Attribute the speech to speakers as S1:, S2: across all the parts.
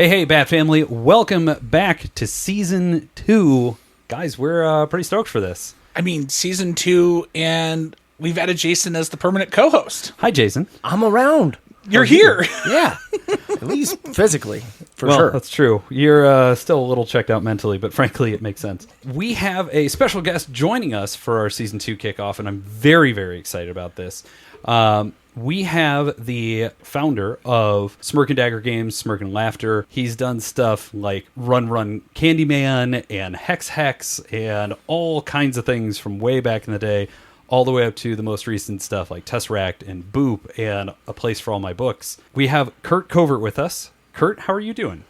S1: Hey, Bat Family. Welcome back to Season 2. Guys, we're pretty stoked for this.
S2: I mean, Season 2, and we've added Jason as the permanent co-host.
S1: Hi, Jason.
S3: I'm around.
S2: You're here.
S3: Yeah. At least physically, for
S1: Well,
S3: sure.
S1: that's true. You're still a little checked out mentally, but frankly, it makes sense. We have a special guest joining us for our Season 2 kickoff, and I'm very, very excited about this. We have the founder of Smirk and Dagger games, Smirk and Laughter. He's done stuff like Run Candyman and Hex and all kinds of things from way back in the day, all the way up to the most recent stuff like Tesseract and Boop and A Place for All My Books. We have Curt Covert with us. Curt, how are you doing?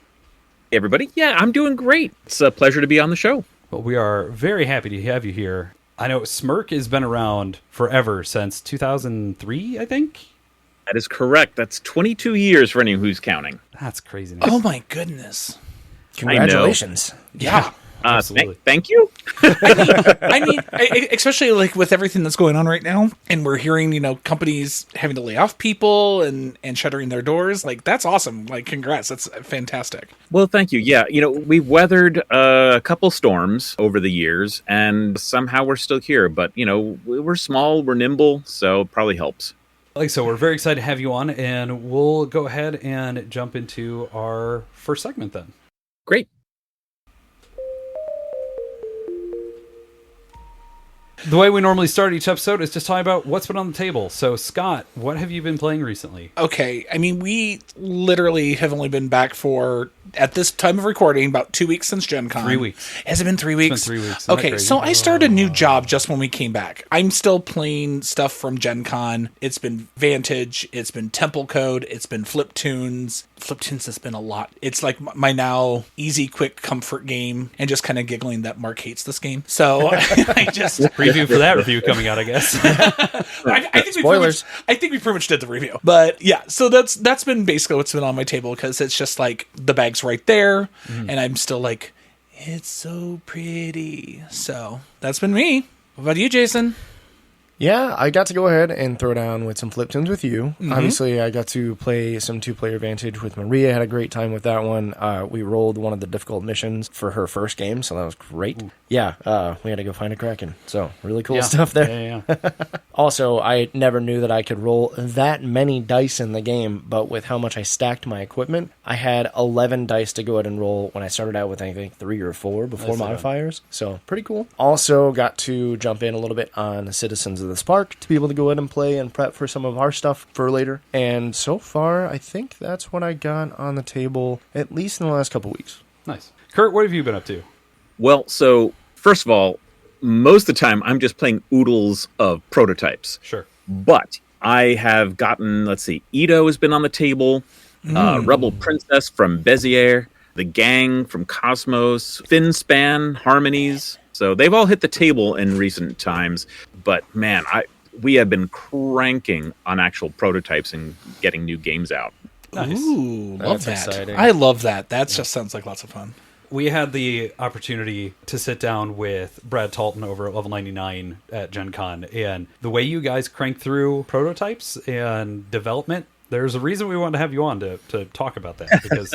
S4: Hey everybody. Yeah, I'm doing great. It's a pleasure to be on the show.
S1: Well, we are very happy to have you here. I know Smirk has been around forever, since 2003, I think?
S4: That is correct. That's 22 years for anyone who's counting.
S1: That's crazy.
S2: Oh my goodness.
S3: Congratulations.
S2: Yeah.
S1: Absolutely.
S4: Thank you.
S2: I mean, especially like with everything that's going on right now, and we're hearing, companies having to lay off people and shuttering their doors. Like, that's awesome. Like, congrats. That's fantastic.
S4: Well, thank you. Yeah, we've weathered a couple storms over the years, and somehow we're still here. But, we're small, we're nimble, so it probably helps.
S1: So we're very excited to have you on, and we'll go ahead and jump into our first segment then.
S4: Great.
S1: The way we normally start each episode is just talking about what's been on the table. So, Scott, what have you been playing recently?
S2: Okay. I mean, we literally have only been back for, at this time of recording, about 2 weeks since Gen Con.
S1: 3 weeks.
S2: Has it been 3 weeks?
S1: It's been 3 weeks. Isn't that
S2: Okay,
S1: crazy?
S2: so I started a new job just when we came back. I'm still playing stuff from Gen Con. It's been Vantage. It's been Temple Code. It's been Fliptoons. Fliptoons has been a lot. It's like my now easy, quick comfort game, and just kind of giggling that Mark hates this game. So I just...
S1: Preview for that review coming out, I guess.
S2: I think
S3: Spoilers.
S2: I think we pretty much did the review. But yeah, so that's been basically what's been on my table, because it's just like the bag's right there, and I'm still like, it's so pretty. So that's been me. What about you, Jason?
S3: Yeah, I got to go ahead and throw down with some Fliptoons with you. Mm-hmm. Obviously, I got to play some two-player Vantage with Maria. Had a great time with that one. We rolled one of the difficult missions for her first game, so that was great. Ooh. Yeah, we had to go find a Kraken. So, really cool stuff there. Yeah. Also, I never knew that I could roll that many dice in the game, but with how much I stacked my equipment, I had 11 dice to go ahead and roll when I started out with, I think, 3 or 4 before modifiers. So, pretty cool. Also, got to jump in a little bit on Citizens of the Spark to be able to go ahead and play and prep for some of our stuff for later. And so far, I think that's what I got on the table, at least in the last couple weeks.
S1: Nice. Curt, what have you been up to?
S4: Well, so, first of all, most of the time, I'm just playing oodles of prototypes.
S1: Sure.
S4: But I have gotten, Ito has been on the table, Rebel Princess from Bezier, The Gang from Cosmos, Finspan, Harmonies. So they've all hit the table in recent times. But, man, we have been cranking on actual prototypes and getting new games out.
S1: Nice.
S2: Ooh, love that.
S3: Exciting.
S2: I love that. That just sounds like lots of fun.
S1: We had the opportunity to sit down with Brad Talton over at Level 99 at Gen Con, and the way you guys crank through prototypes and development, there's a reason we wanted to have you on to talk about that, because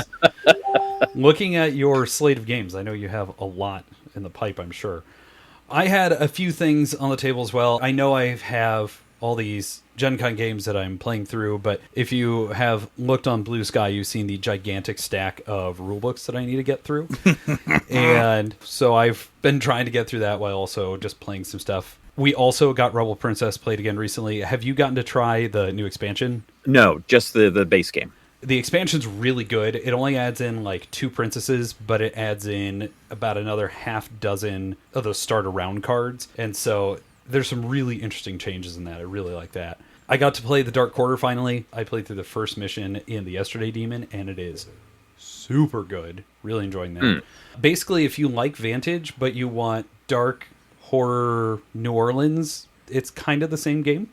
S1: looking at your slate of games, I know you have a lot in the pipe, I'm sure. I had a few things on the table as well. I know I have all these Gen Con games that I'm playing through, but if you have looked on Blue Sky, you've seen the gigantic stack of rulebooks that I need to get through. And so I've been trying to get through that while also just playing some stuff. We also got Rebel Princess played again recently. Have you gotten to try the new expansion?
S4: No, just the base game.
S1: The expansion's really good. It only adds in like 2 princesses, but it adds in about another half dozen of those starter round cards. And so there's some really interesting changes in that. I really like that. I got to play the Dark Quarter finally. I played through the first mission in the Yesterday Demon, and it is super good. Really enjoying that. Basically, if you like Vantage, but you want dark horror New Orleans, it's kind of the same game,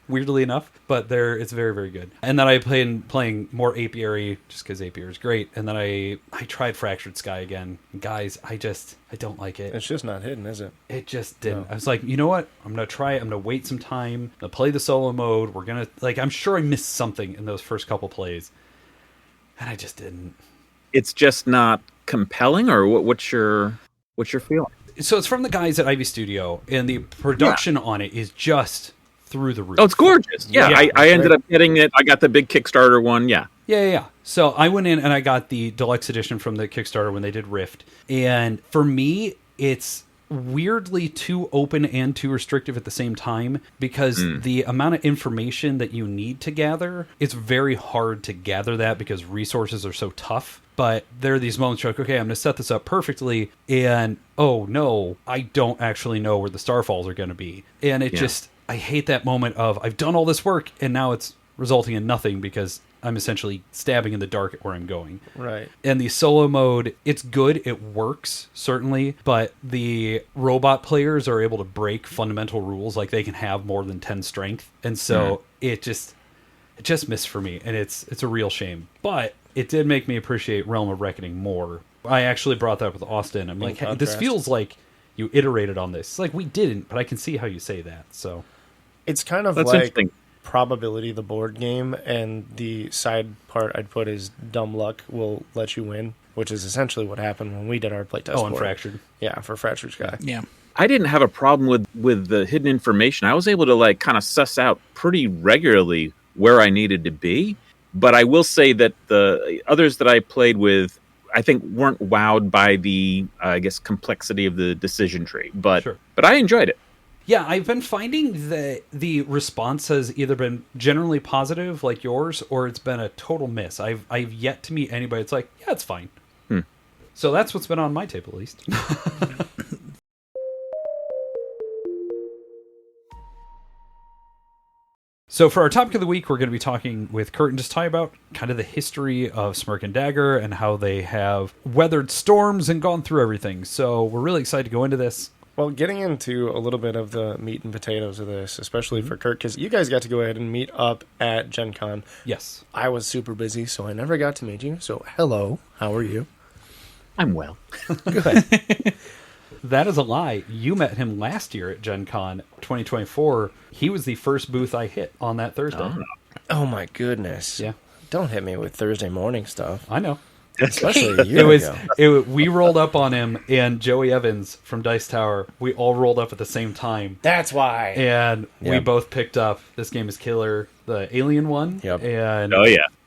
S1: weirdly enough, but it's very, very good. And then I playing more Apiary, just because Apiary is great. And then I tried Fractured Sky again. Guys, I don't like it.
S3: It's just not hidden, is it?
S1: It just didn't.
S3: No.
S1: I was like, you know what? I'm going to try it. I'm going to wait some time. I'm going to play the solo mode. We're going to, I'm sure I missed something in those first couple plays. And I just didn't.
S4: it's just not compelling, or what's your feeling?
S1: So it's from the guys at Ivy Studio, and the production on it is just through the roof.
S4: Oh, it's gorgeous. Yeah, I ended up getting it. I got the big Kickstarter one.
S1: Yeah. So I went in and I got the deluxe edition from the Kickstarter when they did Rift. And for me, it's weirdly too open and too restrictive at the same time, because the amount of information that you need to gather, it's very hard to gather that because resources are so tough. But there are these moments where, okay, I'm going to set this up perfectly, and oh no, I don't actually know where the starfalls are going to be. And it just, I hate that moment of, I've done all this work and now it's resulting in nothing because I'm essentially stabbing in the dark at where I'm going.
S3: Right.
S1: And the solo mode, it's good, it works, certainly, but the robot players are able to break fundamental rules, like they can have more than 10 strength. And so it just missed for me, and it's a real shame. But it did make me appreciate Realm of Reckoning more. I actually brought that up with Austin. I'm like, hey, this feels like you iterated on this. It's like, we didn't, but I can see how you say that. So
S3: it's kind of like probability, the board game, and the side part I'd put is dumb luck will let you win, which is essentially what happened when we did our playtest.
S1: Oh, and Fractured.
S3: Yeah, for Fractured Sky.
S2: Yeah.
S4: I didn't have a problem with the hidden information. I was able to like kind of suss out pretty regularly where I needed to be. But I will say that the others that I played with, I think, weren't wowed by the, I guess, complexity of the decision tree. But I enjoyed it.
S1: Yeah, I've been finding that the response has either been generally positive, like yours, or it's been a total miss. I've yet to meet anybody that's like, yeah, it's fine. So that's what's been on my table, at least. So for our topic of the week, we're going to be talking with Curt and just talking about kind of the history of Smirk and Dagger and how they have weathered storms and gone through everything. So we're really excited to go into this.
S3: Well, getting into a little bit of the meat and potatoes of this, especially for Curt, because you guys got to go ahead and meet up at Gen Con.
S1: Yes.
S3: I was super busy, so I never got to meet you. So hello, how are you?
S4: I'm well.
S3: Good.
S1: That is a lie. You met him last year at Gen Con 2024. He was the first booth I hit on that Thursday.
S3: Oh my goodness.
S1: Yeah.
S3: Don't hit me with Thursday morning stuff.
S1: I know.
S3: Especially a year ago.
S1: We rolled up on him, and Joey Evans from Dice Tower, we all rolled up at the same time.
S3: That's why.
S1: And we both picked up This Game is Killer, the Alien one.
S3: Yep.
S1: And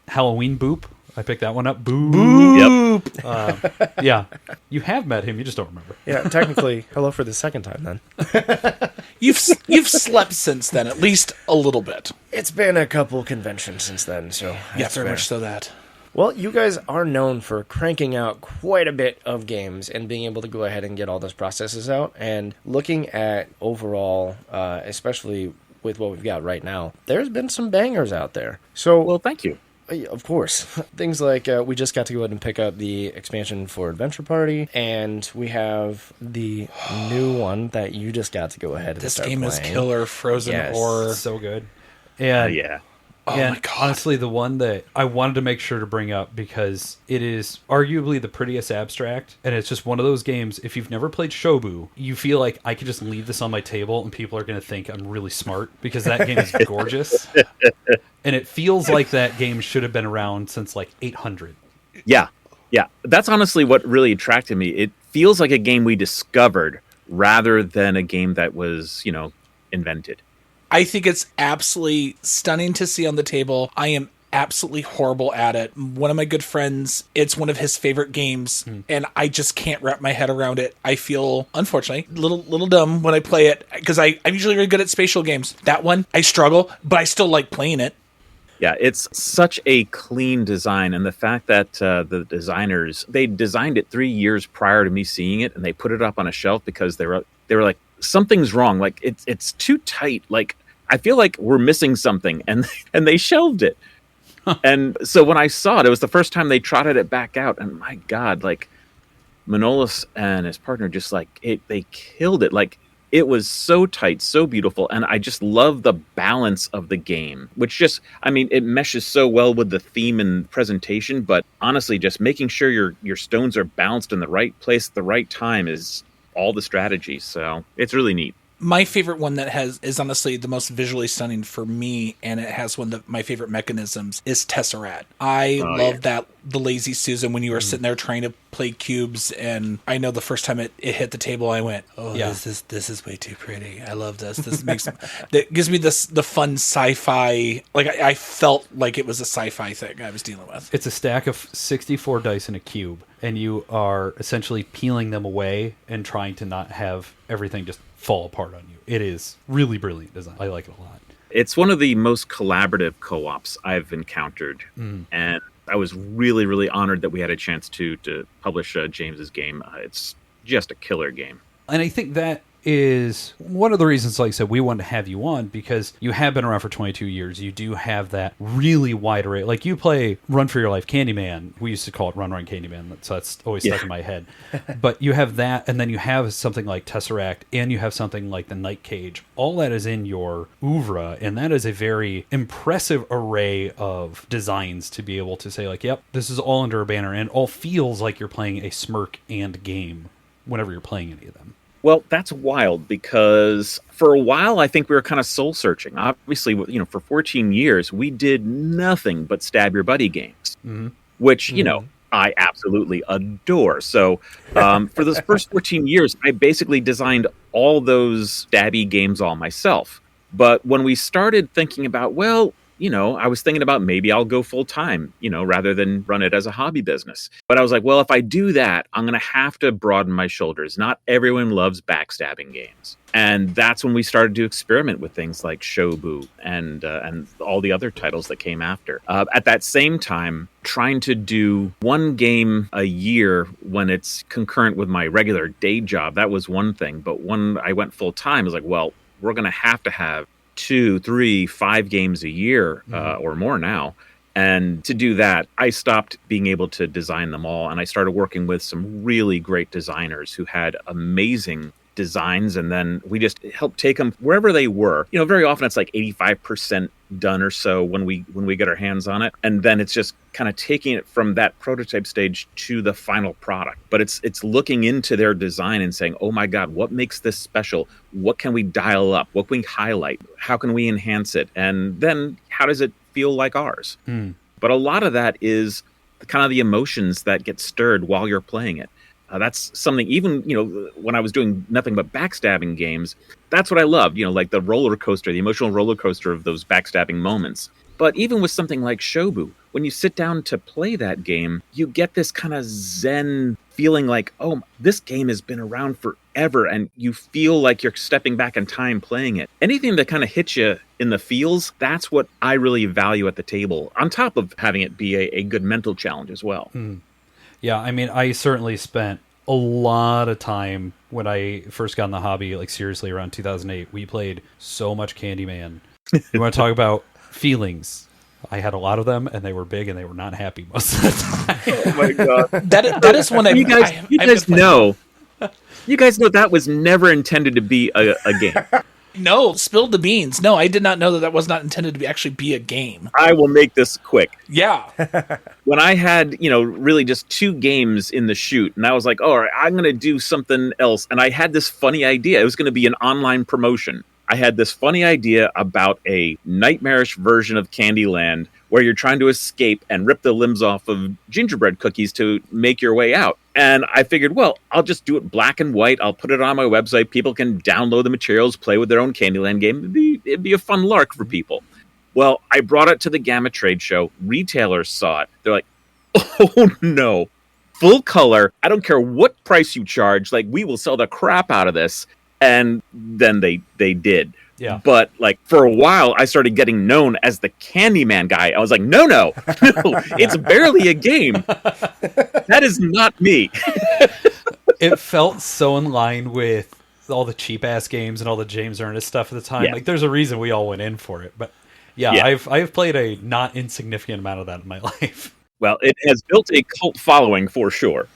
S1: Halloween Boop. I picked that one up.
S2: Boop.
S1: Yep. Yeah. You have met him, you just don't remember.
S3: Yeah, technically, hello for the second time then.
S2: You've slept since then, at least a little bit.
S3: It's been a couple conventions since then, so...
S2: Yeah, very much so that.
S3: Well, you guys are known for cranking out quite a bit of games and being able to go ahead and get all those processes out. And looking at overall, especially with what we've got right now, there's been some bangers out there. So,
S4: Well, thank you.
S3: Of course. Things like we just got to go ahead and pick up the expansion for Adventure Party, and we have the new one that you just got to go ahead and start playing.
S2: This game is killer, Frozen Horror.
S1: So good. And
S4: Yeah.
S2: Oh my God.
S1: Honestly, the one that I wanted to make sure to bring up because it is arguably the prettiest abstract, and it's just one of those games, if you've never played Shobu, you feel like I could just leave this on my table and people are going to think I'm really smart because that game is gorgeous. And it feels like that game should have been around since like 800.
S4: Yeah. That's honestly what really attracted me. It feels like a game we discovered rather than a game that was, invented.
S2: I think it's absolutely stunning to see on the table. I am absolutely horrible at it. One of my good friends, it's one of his favorite games, and I just can't wrap my head around it. I feel, unfortunately, a little dumb when I play it, because I'm usually really good at spatial games. That one, I struggle, but I still like playing it.
S4: Yeah, it's such a clean design, and the fact that the designers, they designed it 3 years prior to me seeing it, and they put it up on a shelf because they were like, something's wrong. Like it's too tight. Like I feel like we're missing something, and they shelved it. And so when I saw it, it was the first time they trotted it back out, and my God, like Manolis and his partner just they killed it. Like it was so tight, so beautiful, and I just love the balance of the game, which just, it meshes so well with the theme and presentation. But honestly, just making sure your stones are balanced in the right place at the right time is all the strategy. So it's really neat.
S2: My favorite one that is honestly the most visually stunning for me, and it has one of my favorite mechanisms, is Tesseract. I love that, the lazy Susan, when you were sitting there trying to play cubes, and I know the first time it hit the table, I went, this is way too pretty. I love this. This makes that gives me the fun sci-fi. Like I felt like it was a sci-fi thing I was dealing with.
S1: It's a stack of 64 dice in a cube, and you are essentially peeling them away and trying to not have everything just fall apart on you. It is really brilliant design. I like it a lot.
S4: It's one of the most collaborative co-ops I've encountered, and I was really, really honored that we had a chance to publish James's game. It's just a killer game.
S1: And I think that is one of the reasons, like I said, we wanted to have you on, because you have been around for 22 years. You do have that really wide array. Like, you play Run for Your Life Candyman. We used to call it Run Run Candyman, so that's always stuck in my head. But you have that, and then you have something like Tesseract, and you have something like the Night Cage. All that is in your oeuvre, and that is a very impressive array of designs to be able to say, like, yep, this is all under a banner, and it all feels like you're playing a Smirk and game whenever you're playing any of them.
S4: Well, that's wild, because for a while, I think we were kind of soul searching. Obviously, for 14 years, we did nothing but stab your buddy games, which, I absolutely adore. So for those first 14 years, I basically designed all those stabby games all myself. But when we started thinking about, I was thinking about maybe I'll go full time, rather than run it as a hobby business. But I was like, well, if I do that, I'm going to have to broaden my shoulders. Not everyone loves backstabbing games. And that's when we started to experiment with things like Shobu and all the other titles that came after. At that same time, trying to do one game a year when it's concurrent with my regular day job, that was one thing. But when I went full time, I was like, well, we're going to have 2, 3, 5 games a year or more now. And to do that, I stopped being able to design them all. And I started working with some really great designers who had amazing designs. And then we just helped take them wherever they were. Very often it's like 85% done or so when we get our hands on it. And then it's just kind of taking it from that prototype stage to the final product. But it's looking into their design and saying, oh my God, what makes this special? What can we dial up? What can we highlight? How can we enhance it? And then how does it feel like ours? But a lot of that is kind of the emotions that get stirred while you're playing it. That's something, even, when I was doing nothing but backstabbing games, that's what I loved, like the roller coaster, the emotional roller coaster of those backstabbing moments. But even with something like Shobu, when you sit down to play that game, you get this kind of zen feeling like, oh, this game has been around forever, and you feel like you're stepping back in time playing it. Anything that kind of hits you in the feels, that's what I really value at the table, on top of having it be a good mental challenge as well.
S1: Yeah, I mean, I certainly spent a lot of time when I first got in the hobby, like seriously around 2008. We played so much Candyman. You want to talk about feelings? I had a lot of them, and they were big, and they were not happy most of the time.
S4: Oh my God.
S2: That is one
S4: you guys know. You guys know that was never intended to be a game.
S2: No, spill the beans. No, I did not know that was not intended to actually be a game.
S4: I will make this quick.
S2: Yeah.
S4: When I had, really just 2 games in the chute, and I was like, all right, I'm going to do something else. And I had this funny idea. It was going to be an online promotion. I had this funny idea about a nightmarish version of Candyland where you're trying to escape and rip the limbs off of gingerbread cookies to make your way out. And I figured, well, I'll just do it black and white. I'll put it on my website. People can download the materials, play with their own Candyland game. It'd be a fun lark for people. Well, I brought it to the Gamma trade show. Retailers saw it. They're like, oh no, full color. I don't care what price you charge. Like, we will sell the crap out of this. And then they did.
S1: Yeah.
S4: But like for a while, I started getting known as the Candyman guy. I was like, no, it's barely a game. That is not me.
S1: It felt so in line with all the cheap ass games and all the James Ernest stuff at the time.
S4: Yeah.
S1: Like, there's a reason we all went in for it. But yeah. I've played a not insignificant amount of that in my life.
S4: Well, it has built a cult following for sure.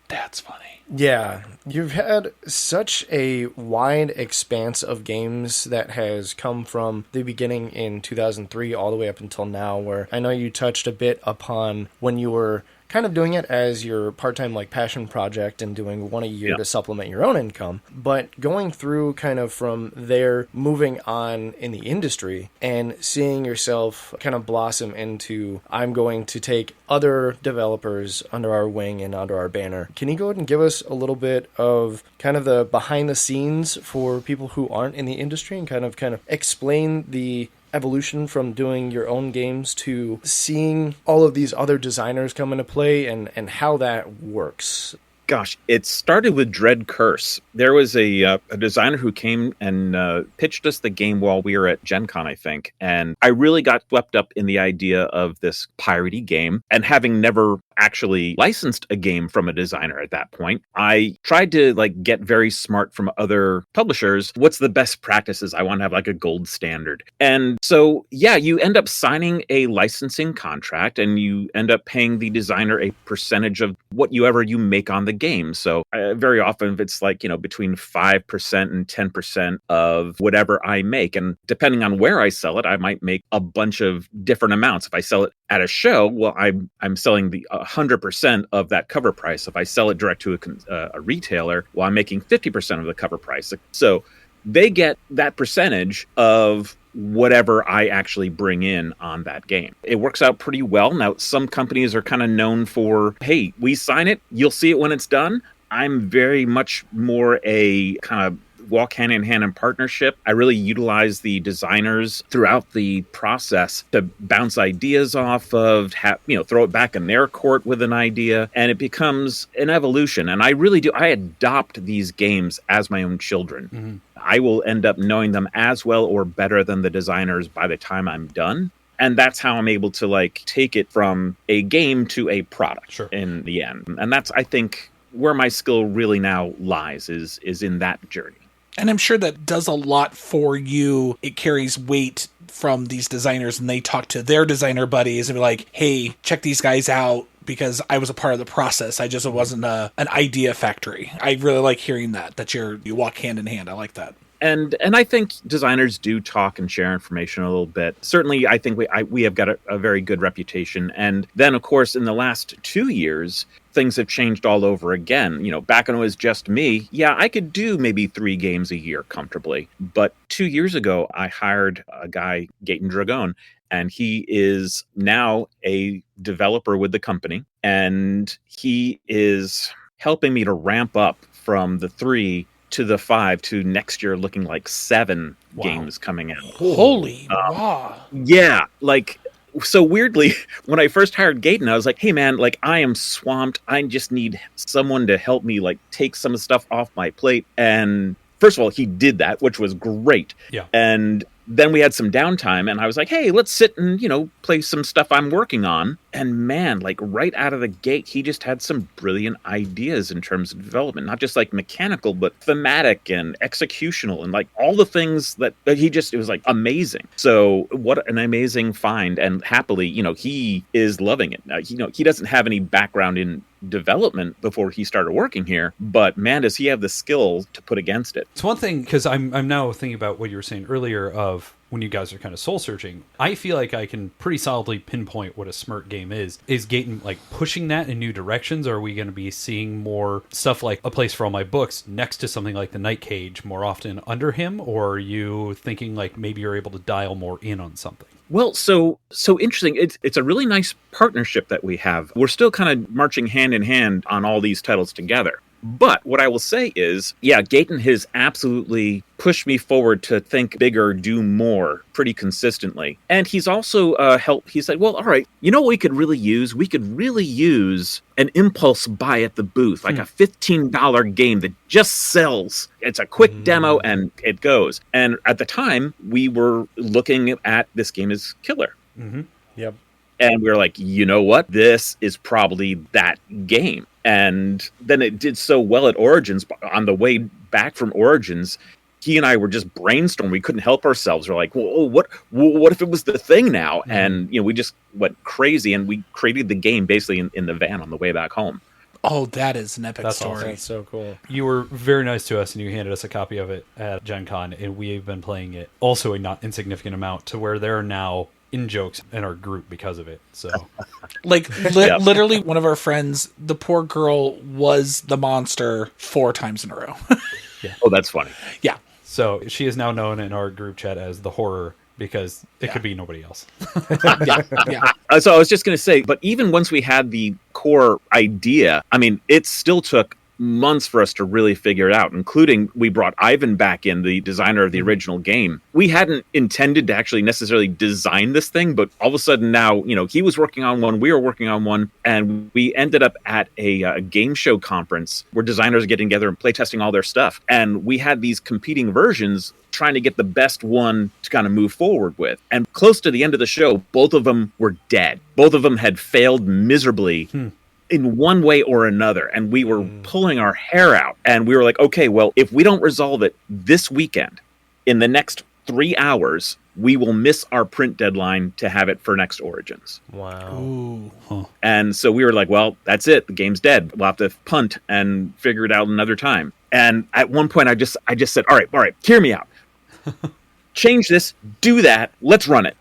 S2: That's funny.
S3: Yeah, you've had such a wide expanse of games that has come from the beginning in 2003 all the way up until now, where I know you touched a bit upon when you were kind of doing it as your part-time like passion project and doing one a year to supplement your own income, but going through kind of from there, moving on in the industry and seeing yourself kind of blossom into, I'm going to take other developers under our wing and under our banner. Can you go ahead and give us a little bit of kind of the behind the scenes for people who aren't in the industry and kind of explain the evolution from doing your own games to seeing all of these other designers come into play and how that works?
S4: Gosh, it started with Dread Curse. There was a designer who came and pitched us the game while we were at Gen Con, I think. And I really got swept up in the idea of this piratey game. And having never actually licensed a game from a designer at that point, I tried to get very smart from other publishers. What's the best practices? I want to have a gold standard. And so, you end up signing a licensing contract and you end up paying the designer a percentage of whatever you make on the game. So very often it's between 5% and 10% of whatever I make. And depending on where I sell it, I might make a bunch of different amounts. If I sell it at a show, well, I'm selling the 100% of that cover price. If I sell it direct to a retailer, well, I'm making 50% of the cover price. So they get that percentage of whatever I actually bring in on that game. It works out pretty well. Now, some companies are kind of known for, hey, we sign it, you'll see it when it's done. I'm very much more a kind of walk hand in hand in partnership. I really utilize the designers throughout the process to bounce ideas off of, throw it back in their court with an idea, and it becomes an evolution. And I really do. I adopt these games as my own children. Mm-hmm. I will end up knowing them as well or better than the designers by the time I'm done. And that's how I'm able to take it from a game to a product in the end. And that's, I think, where my skill really now lies is in that journey.
S2: And I'm sure that does a lot for you. It carries weight from these designers and they talk to their designer buddies and be like, hey, check these guys out because I was a part of the process. I just wasn't an idea factory. I really like hearing that you walk hand in hand. I like that.
S4: And I think designers do talk and share information a little bit. Certainly, I think we have got a very good reputation. And then, of course, in the last 2 years, things have changed all over again. Back when it was just me, I could do maybe 3 games a year comfortably. But 2 years ago, I hired a guy, Gaten Dragon, and he is now a developer with the company. And he is helping me to ramp up from the 3 to the 5 to next year looking like 7 games coming out.
S2: Holy wow.
S4: Yeah, so weirdly, when I first hired Gaten, I was like, hey man, I am swamped. I just need someone to help me take some of the stuff off my plate. And first of all, he did that, which was great. Yeah. And then we had some downtime and I was like, hey, let's sit and, play some stuff I'm working on. And man, right out of the gate, he just had some brilliant ideas in terms of development, not just mechanical, but thematic and executional and all the things that it was amazing. So what an amazing find. And happily, he is loving it. Now, he doesn't have any background in development before he started working here, but man, does he have the skill to put against it.
S1: It's one thing, because I'm now thinking about what you were saying earlier of when you guys are kind of soul searching. I feel like I can pretty solidly pinpoint what a Smirk game is. Is Gaten pushing that in new directions? Or are we going to be seeing more stuff like A Place for All My Books next to something like the Night Cage more often under him? Or are you thinking maybe you're able to dial more in on something?
S4: Well, so interesting. It's a really nice partnership that we have. We're still kind of marching hand in hand on all these titles together. But what I will say is, Gaten has absolutely pushed me forward to think bigger, do more pretty consistently. And he's also helped. He said, well, all right, you know what we could really use? We could really use an impulse buy at the booth, a $15 game that just sells. It's a quick demo and it goes. And at the time, we were looking at this game as killer.
S3: Mm-hmm. Yep.
S4: And we were like, you know what? This is probably that game. And then it did so well at Origins. On the way back from Origins, he and I were just brainstorming. We couldn't help ourselves. We're like, well, what if it was the thing now? Mm-hmm. And we just went crazy, and we created the game basically in the van on the way back home.
S2: Oh, that is an epic story.
S3: Awesome. That's so cool.
S1: You were very nice to us, and you handed us a copy of it at Gen Con, and we've been playing it also a not insignificant amount to where there are now in jokes in our group because of it. So,
S2: Like, literally, one of our friends, the poor girl was the monster 4 times in a row.
S4: Oh, that's funny.
S2: Yeah.
S1: so she is now known in our group chat as the horror because it could be nobody else.
S2: Yeah.
S4: So I was just going to say, but even once we had the core idea, I mean, it still took months for us to really figure it out, including we brought Ivan back in, the designer of the original game. We hadn't intended to actually necessarily design this thing, but all of a sudden now, he was working on one, we were working on one, and we ended up at a game show conference where designers are getting together and playtesting all their stuff. And we had these competing versions trying to get the best one to kind of move forward with. And close to the end of the show, both of them were dead. Both of them had failed miserably in one way or another. And we were pulling our hair out. And we were like, okay, well, if we don't resolve it this weekend, in the next 3 hours, we will miss our print deadline to have it for next Origins.
S3: Wow.
S2: Ooh.
S4: And so we were like, well, that's it. The game's dead. We'll have to punt and figure it out another time. And at one point, I just said, all right, hear me out. Change this, do that, let's run it.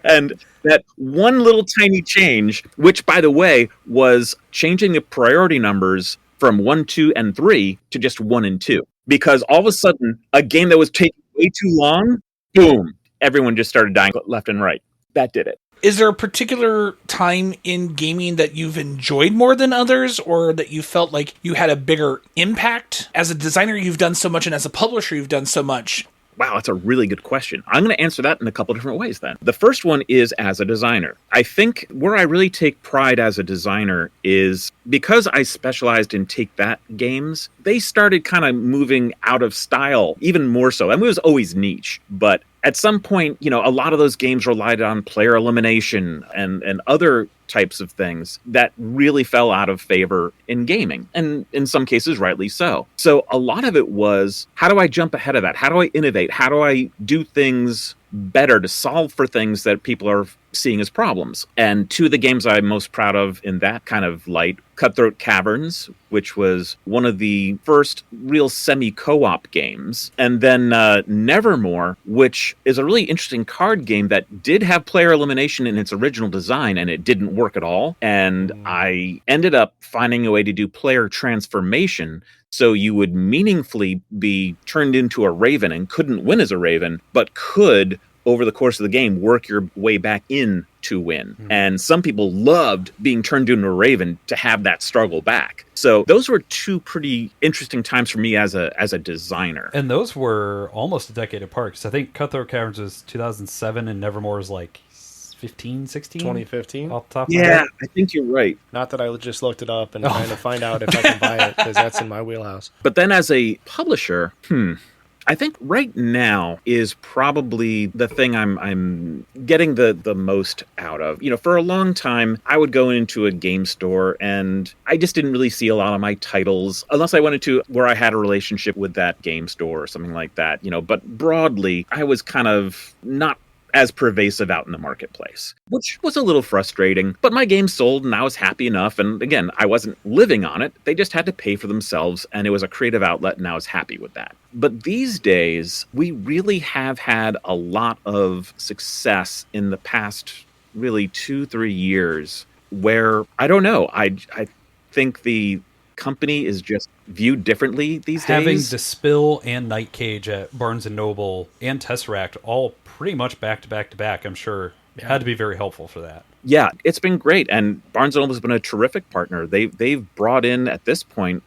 S4: And that one little tiny change, which, by the way, was changing the priority numbers from 1, 2, and 3 to just 1 and 2. Because all of a sudden, a game that was taking way too long, boom, everyone just started dying left and right. That did it.
S2: Is there a particular time in gaming that you've enjoyed more than others, or that you felt like you had a bigger impact? As a designer, you've done so much, and as a publisher, you've done so much.
S4: Wow, that's a really good question. I'm going to answer that in a couple different ways then. The first one is as a designer. I think where I really take pride as a designer is because I specialized in take-that games, they started kind of moving out of style even more so. I mean, it was always niche, but at some point, a lot of those games relied on player elimination and other types of things that really fell out of favor in gaming, and in some cases, rightly so. So a lot of it was, how do I jump ahead of that? How do I innovate? How do I do things better to solve for things that people are seeing as problems? And 2 of the games I'm most proud of in that kind of light, Cutthroat Caverns, which was one of the first real semi-co-op games, and then Nevermore, which is a really interesting card game that did have player elimination in its original design, and it didn't work at all. And I ended up finding a way to do player transformation, so you would meaningfully be turned into a raven and couldn't win as a raven, but could, over the course of the game, work your way back in to win. And some people loved being turned into a raven to have that struggle back. So those were 2 pretty interesting times for me as a designer.
S1: And those were almost a decade apart, because I think Cutthroat Caverns was 2007 and Nevermore was like 15, 16?
S3: 2015?
S1: Off the top of my head.
S4: I think you're right.
S3: Not that I just looked it up and trying to find out if I can buy it, because that's in my wheelhouse.
S4: But then as a publisher, I think right now is probably the thing I'm getting the most out of. For a long time, I would go into a game store and I just didn't really see a lot of my titles unless I went into where I had a relationship with that game store or something like that. But broadly, I was kind of not as pervasive out in the marketplace, which was a little frustrating. But my game sold and I was happy enough. And again, I wasn't living on it. They just had to pay for themselves, and it was a creative outlet, and I was happy with that. But these days, we really have had a lot of success in the past really 2-3 years where, I don't know, I think the company is just viewed differently these days.
S1: Having The Spill and Night Cage at Barnes & Noble and Tesseract all pretty much back to back to back, I'm sure, had to be very helpful for that.
S4: Yeah, it's been great. And Barnes & Noble has been a terrific partner. They've brought in, at this point,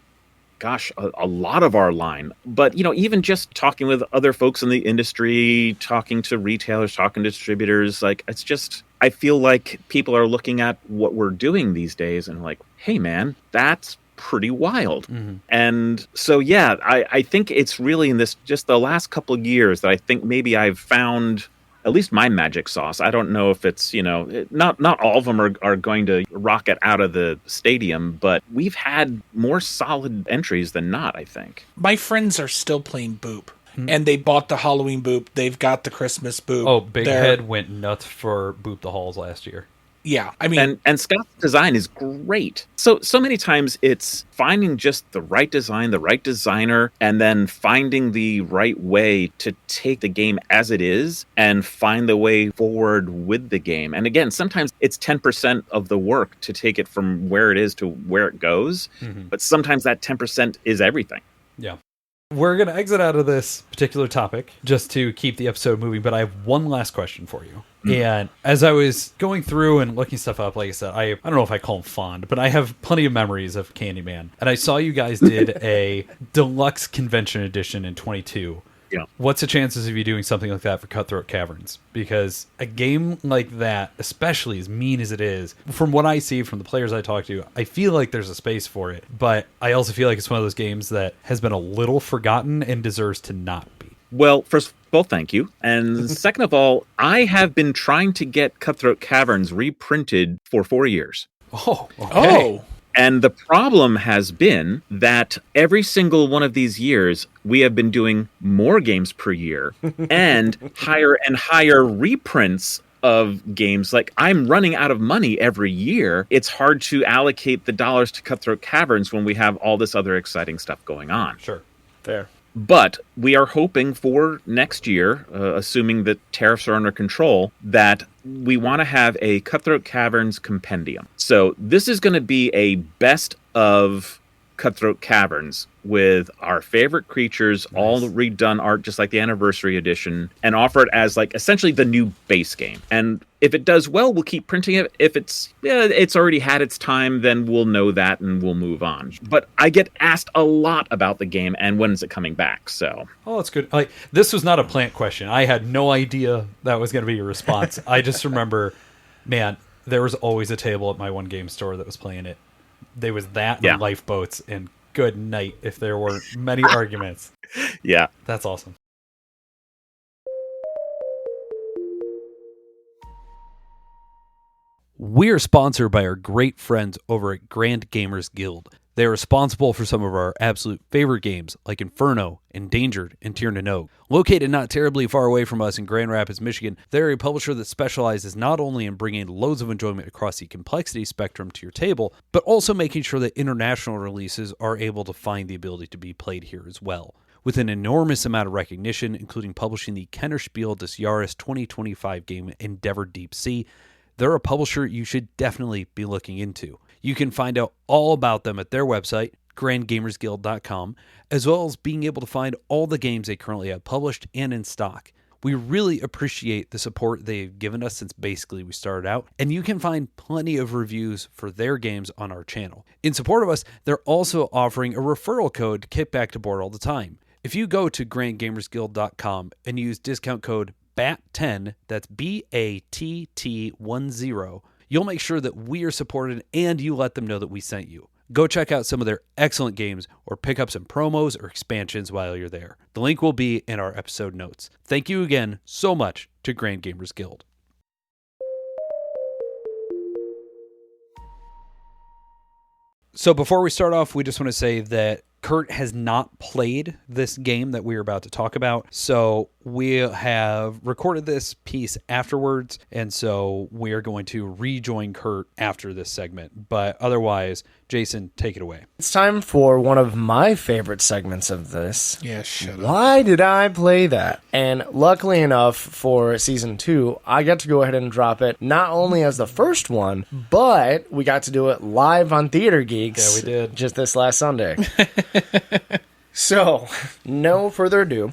S4: a lot of our line. But, even just talking with other folks in the industry, talking to retailers, talking to distributors, it's just, I feel like people are looking at what we're doing these days and like, hey, man, that's pretty wild. And so, I think it's really in this, just the last couple of years that I think maybe I've found at least my magic sauce. I don't know if it's, not all of them are going to rocket out of the stadium, but we've had more solid entries than not, I think.
S2: My friends are still playing Boop. And they bought the Halloween Boop. They've got the Christmas Boop.
S1: Oh, Big Head went nuts for Boop the Halls last year.
S2: Yeah, I mean,
S4: and Scott's design is great. So many times it's finding just the right design, the right designer, and then finding the right way to take the game as it is and find the way forward with the game. And again, sometimes it's 10% of the work to take it from where it is to where it goes, but sometimes that 10% is everything.
S1: Yeah. We're going to exit out of this particular topic just to keep the episode moving, but I have one last question for you. And as I was going through and looking stuff up, like I said, I don't know if I call him fond, but I have plenty of memories of Candyman. And I saw you guys did a deluxe convention edition in 22.
S4: Yeah.
S1: What's the chances of you doing something like that for Cutthroat Caverns? Because a game like that, especially as mean as it is, from what I see from the players I talk to, I feel like there's a space for it. But I also feel like it's one of those games that has been a little forgotten and deserves to not be.
S4: Well, first of all, thank you. And second of all, I have been trying to get Cutthroat Caverns reprinted for 4 years.
S1: Oh, okay.
S2: Oh.
S4: And the problem has been that every single one of these years, we have been doing more games per year and higher reprints of games. Like, I'm running out of money every year. It's hard to allocate the dollars to Cutthroat Caverns when we have all this other exciting stuff going on.
S1: Sure.
S3: Fair.
S4: But we are hoping for next year, assuming that tariffs are under control, that we want to have a Cutthroat Caverns compendium. So this is going to be a best of Cutthroat Caverns with our favorite creatures, all redone art, just like the anniversary edition, and offer it as like essentially the new base game. And if it does well, we'll keep printing it. If it's already had its time, then we'll know that and we'll move on. But I get asked a lot about the game and when is it coming back. So
S1: that's good. Like, this was not a plant question. I had no idea that was going to be your response. I just remember, man, there was always a table at my one game store that was playing it. There was that and lifeboats, and good night if there weren't many arguments.
S4: Yeah.
S1: That's awesome. We're sponsored by our great friends over at Grand Gamers Guild. They are responsible for some of our absolute favorite games like Inferno, Endangered, and Tier Oak. Located not terribly far away from us in Grand Rapids, Michigan, they're a publisher that specializes not only in bringing loads of enjoyment across the complexity spectrum to your table, but also making sure that international releases are able to find the ability to be played here as well. With an enormous amount of recognition, including publishing the Kennerspiel des Jahres 2025 game Endeavor Deep Sea, they're a publisher you should definitely be looking into. You can find out all about them at their website, grandgamersguild.com, as well as being able to find all the games they currently have published and in stock. We really appreciate the support they've given us since basically we started out, and you can find plenty of reviews for their games on our channel. In support of us, they're also offering a referral code to kick back to board all the time. If you go to grandgamersguild.com and use discount code BATT10, that's BATT10, you'll make sure that we are supported and you let them know that we sent you. Go check out some of their excellent games or pick up some promos or expansions while you're there. The link will be in our episode notes. Thank you again so much to Grand Gamers Guild. So before we start off, we just want to say that Curt has not played this game that we're about to talk about, so we have recorded this piece afterwards, and so we are going to rejoin Curt after this segment. But otherwise, Jason, take it away.
S3: It's time for one of my favorite segments of this.
S2: Yeah, shut up.
S3: Why did I play that? And luckily enough for Season 2, I got to go ahead and drop it not only as the first one, but we got to do it live on Theater Geeks.
S1: Yeah, we did.
S3: Just this last Sunday. So, no further ado.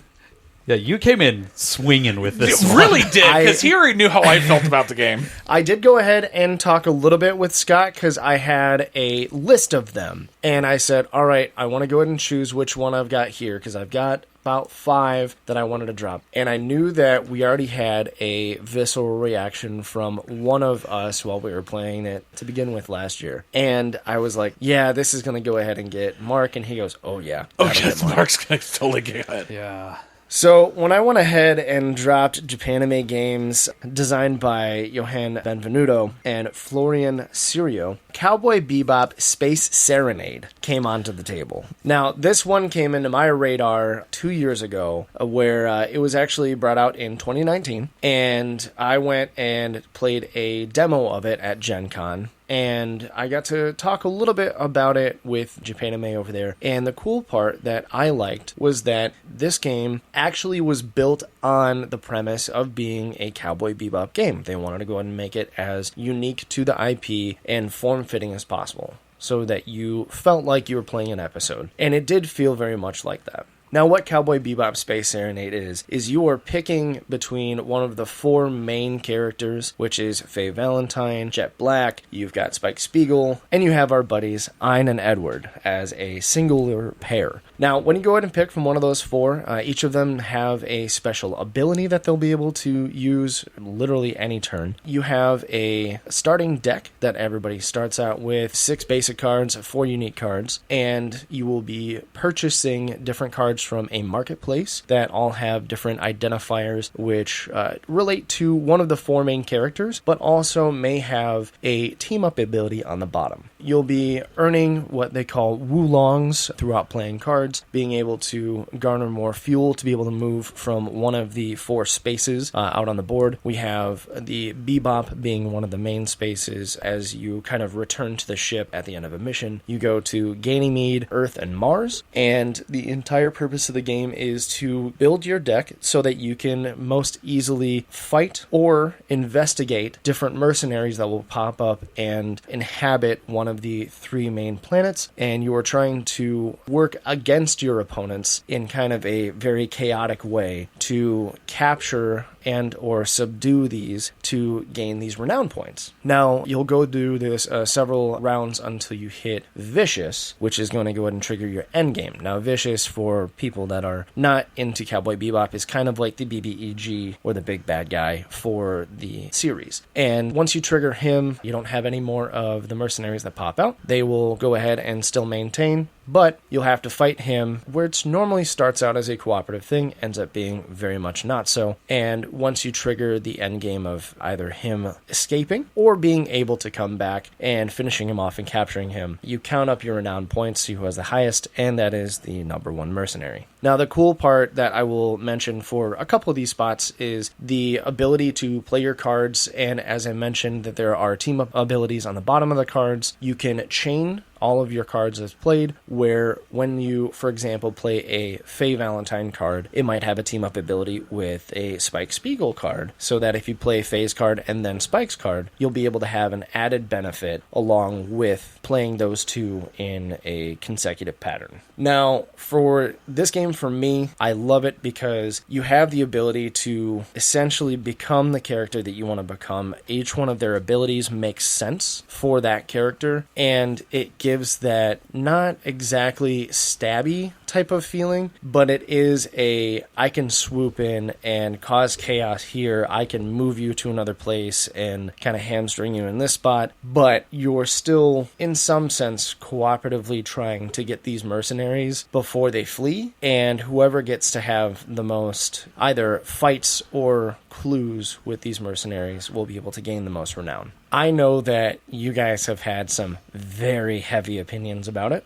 S1: Yeah, you came in swinging with this one.
S2: Really did, because he already knew how I felt about the game.
S3: I did go ahead and talk a little bit with Scott because I had a list of them. And I said, all right, I want to go ahead and choose which one I've got here because I've got about 5 that I wanted to drop. And I knew that we already had a visceral reaction from one of us while we were playing it to begin with last year. And I was like, yeah, this is going to go ahead and get Mark. And he goes, oh, yeah.
S2: Oh, yes, Mark's going to totally get it.
S1: Yeah.
S3: So when I went ahead and dropped Japanime games designed by Johan Benvenuto and Florian Sirio, Cowboy Bebop Space Serenade came onto the table. Now, this one came into my radar 2 years ago, where it was actually brought out in 2019, and I went and played a demo of it at Gen Con. And I got to talk a little bit about it with Japanime over there. And the cool part that I liked was that this game actually was built on the premise of being a Cowboy Bebop game. They wanted to go ahead and make it as unique to the IP and form-fitting as possible, so that you felt like you were playing an episode. And it did feel very much like that. Now, what Cowboy Bebop Space Serenade is you are picking between one of the four main characters, which is Faye Valentine, Jet Black, you've got Spike Spiegel, and you have our buddies, Ein and Edward, as a singular pair. Now, when you go ahead and pick from one of those four, each of them have a special ability that they'll be able to use literally any turn. You have a starting deck that everybody starts out with, 6 basic cards, 4 unique cards, and you will be purchasing different cards from a marketplace that all have different identifiers which relate to one of the 4 main characters, but also may have a team-up ability on the bottom. You'll be earning what they call Wulongs throughout playing cards, being able to garner more fuel to be able to move from one of the 4 spaces out on the board. We have the Bebop being one of the main spaces. As you kind of return to the ship at the end of a mission, you go to Ganymede, Earth, and Mars, and the entire purpose of the game is to build your deck so that you can most easily fight or investigate different mercenaries that will pop up and inhabit one of the 3 main planets, and you are trying to work against your opponents in kind of a very chaotic way to capture and or subdue these to gain these renown points. Now, you'll go through this several rounds until you hit Vicious, which is going to go ahead and trigger your endgame. Now, Vicious, for people that are not into Cowboy Bebop, is kind of like the BBEG or the big bad guy for the series. And once you trigger him, you don't have any more of the mercenaries that pop out. They will go ahead and still maintain, but you'll have to fight him, where it normally starts out as a cooperative thing, ends up being very much not so. And once you trigger the end game of either him escaping or being able to come back and finishing him off and capturing him, you count up your renown points, see who has the highest, and that is the number 1 mercenary. Now, the cool part that I will mention for a couple of these spots is the ability to play your cards, and as I mentioned, that there are team-up abilities on the bottom of the cards. You can chain all of your cards as played, where when you, for example, play a Faye Valentine card, it might have a team-up ability with a Spike Spiegel card, so that if you play Faye's card and then Spike's card, you'll be able to have an added benefit along with playing those 2 in a consecutive pattern. Now, for this game, for me, I love it because you have the ability to essentially become the character that you want to become. Each one of their abilities makes sense for that character, and it gives that not exactly stabby type of feeling, but it is a, I can swoop in and cause chaos here, I can move you to another place and kind of hamstring you in this spot, but you're still, in some sense, cooperatively trying to get these mercenaries before they flee, and whoever gets to have the most either fights or clues with these mercenaries will be able to gain the most renown. I know that you guys have had some very heavy opinions about it.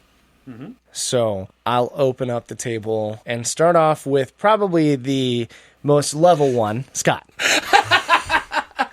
S3: Mm-hmm. So I'll open up the table and start off with probably the most level one, Scott.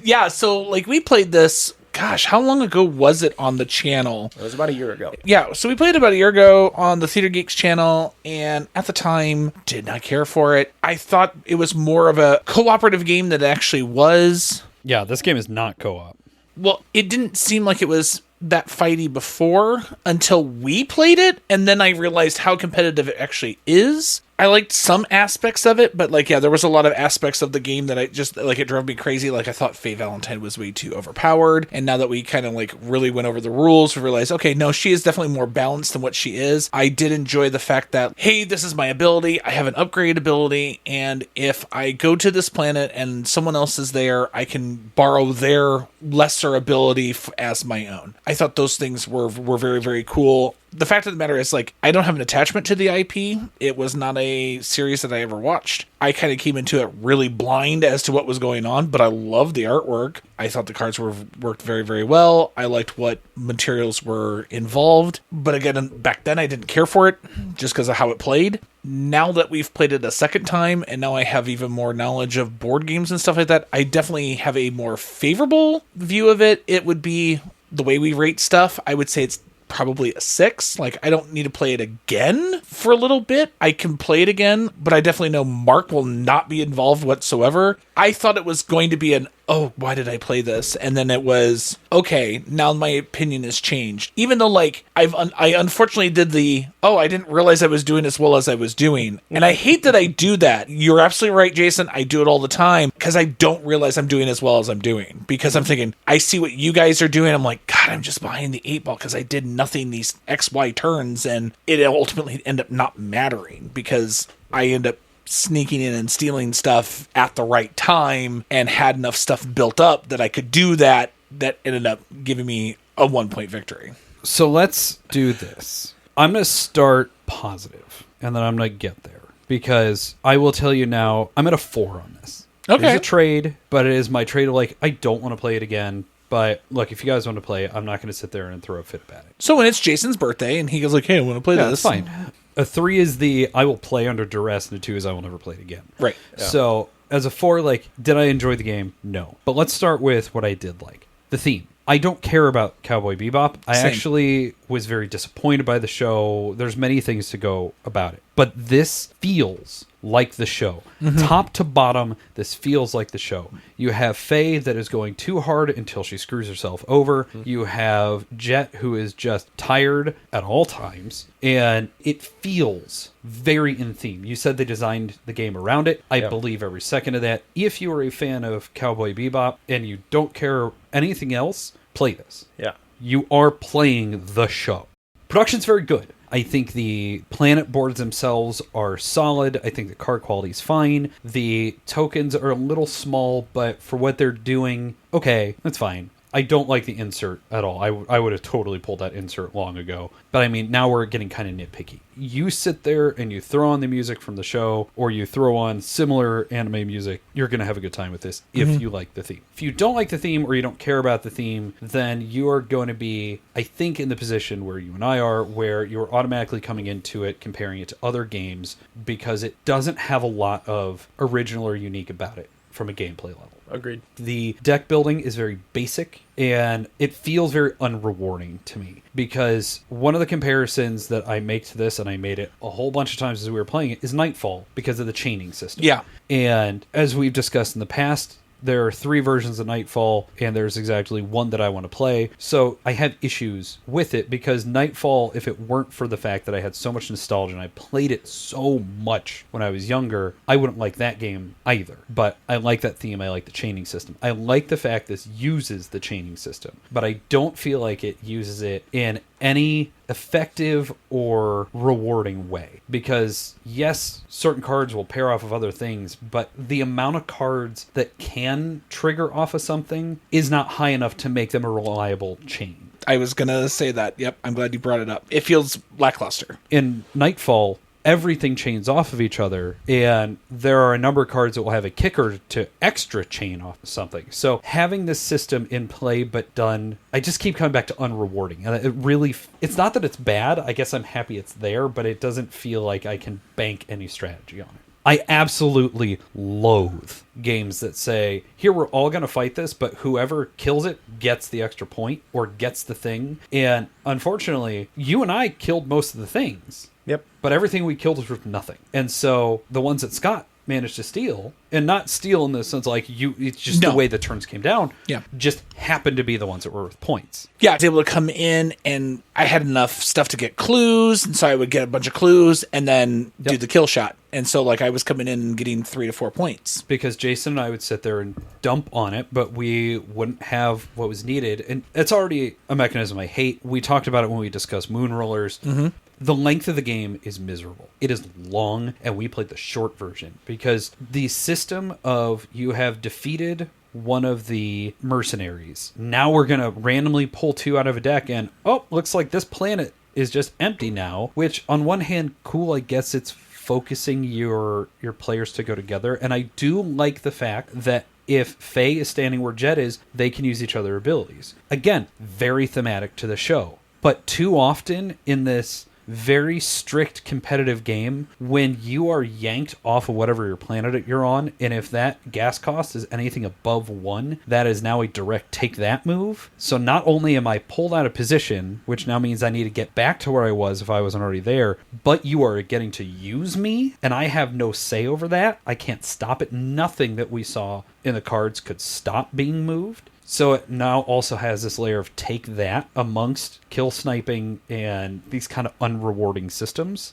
S2: Yeah, so like we played this, gosh, how long ago was it on the channel?
S3: It was about a year ago.
S2: Yeah, so we played about a year ago on the Theater Geeks channel, and at the time, did not care for it. I thought it was more of a cooperative game than it actually was.
S1: Yeah, this game is not co-op.
S2: Well, it didn't seem like it was that fighty before until we played it, and then I realized how competitive it actually is. I liked some aspects of it, but like, yeah, there was a lot of aspects of the game that I just, like, it drove me crazy. Like, I thought Faye Valentine was way too overpowered, and now that we kind of, like, really went over the rules, we realized, okay, no, she is definitely more balanced than what she is. I did enjoy the fact that, hey, this is my ability, I have an upgrade ability, and if I go to this planet and someone else is there, I can borrow their lesser ability as my own. I thought those things were very, very cool. the fact of the matter is, like, I don't have an attachment to the IP. It was not a series that I ever watched. I kind of came into it really blind as to what was going on, but I loved the artwork. I thought the cards worked very, very well. I liked what materials were involved. But again, back then I didn't care for it just because of how it played. Now that we've played it a second time, and now I have even more knowledge of board games and stuff like that, I definitely have a more favorable view of it. It would be the way we rate stuff. I would say it's probably a 6. Like, I don't need to play it again for a little bit. I can play it again, but I definitely know Mark will not be involved whatsoever. I thought it was going to be oh, why did I play this? And then it was, okay, now my opinion has changed. Even though, like, I unfortunately did I didn't realize I was doing as well as I was doing. And I hate that I do that. You're absolutely right, Jason. I do it all the time because I don't realize I'm doing as well as I'm doing. Because I'm thinking, I see what you guys are doing. I'm like, God, I'm just behind the 8-ball because I did nothing these XY turns. And it ultimately ended up not mattering because I end up sneaking in and stealing stuff at the right time and had enough stuff built up that I could do that ended up giving me a 1-point victory.
S1: So let's do this. I'm going to start positive, and then I'm going to get there. Because I will tell you now, I'm at a 4 on this.
S2: Okay.
S1: It's a trade, but it is my trade of, like, I don't want to play it again. But, look, if you guys want to play it, I'm not going to sit there and throw a fit about it.
S2: So when it's Jason's birthday, and he goes like, hey, I want to play this.
S1: That's fine. A 3 is I will play under duress, and a 2 is I will never play it again.
S2: Right.
S1: Yeah. So, as a 4, like, did I enjoy the game? No. But let's start with what I did like. The theme. I don't care about Cowboy Bebop. I actually was very disappointed by the show. There's many things to go about it. But this feels like the show. Mm-hmm. Top to bottom, this feels like the show. You have Faye that is going too hard until she screws herself over. Mm-hmm. You have Jet who is just tired at all times. And it feels very in theme. You said they designed the game around it. I believe every second of that. If you are a fan of Cowboy Bebop and you don't care anything else, play this.
S3: Yeah.
S1: You are playing the show. Production's very good. I think the planet boards themselves are solid. I think the card quality is fine. The tokens are a little small, but for what they're doing, okay, that's fine. I don't like the insert at all. I would have totally pulled that insert long ago. But I mean, now we're getting kind of nitpicky. You sit there and you throw on the music from the show, or you throw on similar anime music, you're going to have a good time with this if you like the theme. If you don't like the theme or you don't care about the theme, then you are going to be, I think, in the position where you and I are, where you're automatically coming into it, comparing it to other games, because it doesn't have a lot of original or unique about it from a gameplay level.
S3: Agreed.
S1: The deck building is very basic, and it feels very unrewarding to me, because one of the comparisons that I make to this, and I made it a whole bunch of times as we were playing it, is Nightfall, because of the chaining system.
S2: Yeah.
S1: And as we've discussed in the past, there are 3 versions of Nightfall, and there's exactly one that I want to play. So I have issues with it, because Nightfall, if it weren't for the fact that I had so much nostalgia and I played it so much when I was younger, I wouldn't like that game either. But I like that theme. I like the chaining system. I like the fact this uses the chaining system, but I don't feel like it uses it in any effective or rewarding way, because yes, certain cards will pair off of other things, but the amount of cards that can trigger off of something is not high enough to make them a reliable chain.
S2: I was gonna say that. Yep, I'm glad you brought it up. It feels lackluster.
S1: In Nightfall, everything chains off of each other, and there are a number of cards that will have a kicker to extra chain off of something. So having this system in play but done, I just keep coming back to unrewarding. And it really, it's not that it's bad. I guess I'm happy it's there, but it doesn't feel like I can bank any strategy on it. I absolutely loathe games that say, here, we're all going to fight this, but whoever kills it gets the extra point or gets the thing. And unfortunately, you and I killed most of the things.
S3: Yep.
S1: But everything we killed was worth nothing. And so the ones that Scott managed to steal, and not steal in the sense like it's just the way the turns came down, just happened to be the ones that were worth points.
S2: Yeah, I was able to come in, and I had enough stuff to get clues, and so I would get a bunch of clues and then do the kill shot. And so, like, I was coming in and getting 3 to 4 points.
S1: Because Jason and I would sit there and dump on it, but we wouldn't have what was needed. And it's already a mechanism I hate. We talked about it when we discussed Moon Rollers. Mm-hmm. The length of the game is miserable. It is long, and we played the short version, because the system of you have defeated one of the mercenaries. Now we're going to randomly pull 2 out of a deck, and, oh, looks like this planet is just empty now, which on one hand, cool, I guess it's focusing your players to go together. And I do like the fact that if Faye is standing where Jet is, they can use each other's abilities. Again, very thematic to the show. But too often in this very strict competitive game, when you are yanked off of whatever your planet you're on, and if that gas cost is anything above 1, that is now a direct take that move. So not only am I pulled out of position, which now means I need to get back to where I was if I wasn't already there, but you are getting to use me, and I have no say over that. I can't stop it. Nothing that we saw in the cards could stop being moved. So it now also has this layer of take that amongst kill sniping and these kind of unrewarding systems.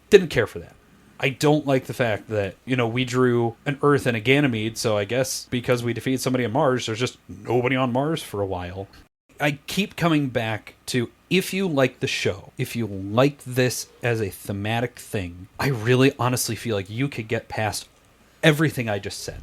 S1: Didn't care for that. I don't like the fact that, we drew an Earth and a Ganymede, so I guess because we defeated somebody on Mars, there's just nobody on Mars for a while. I keep coming back to, if you like the show, if you like this as a thematic thing, I really honestly feel like you could get past everything I just said.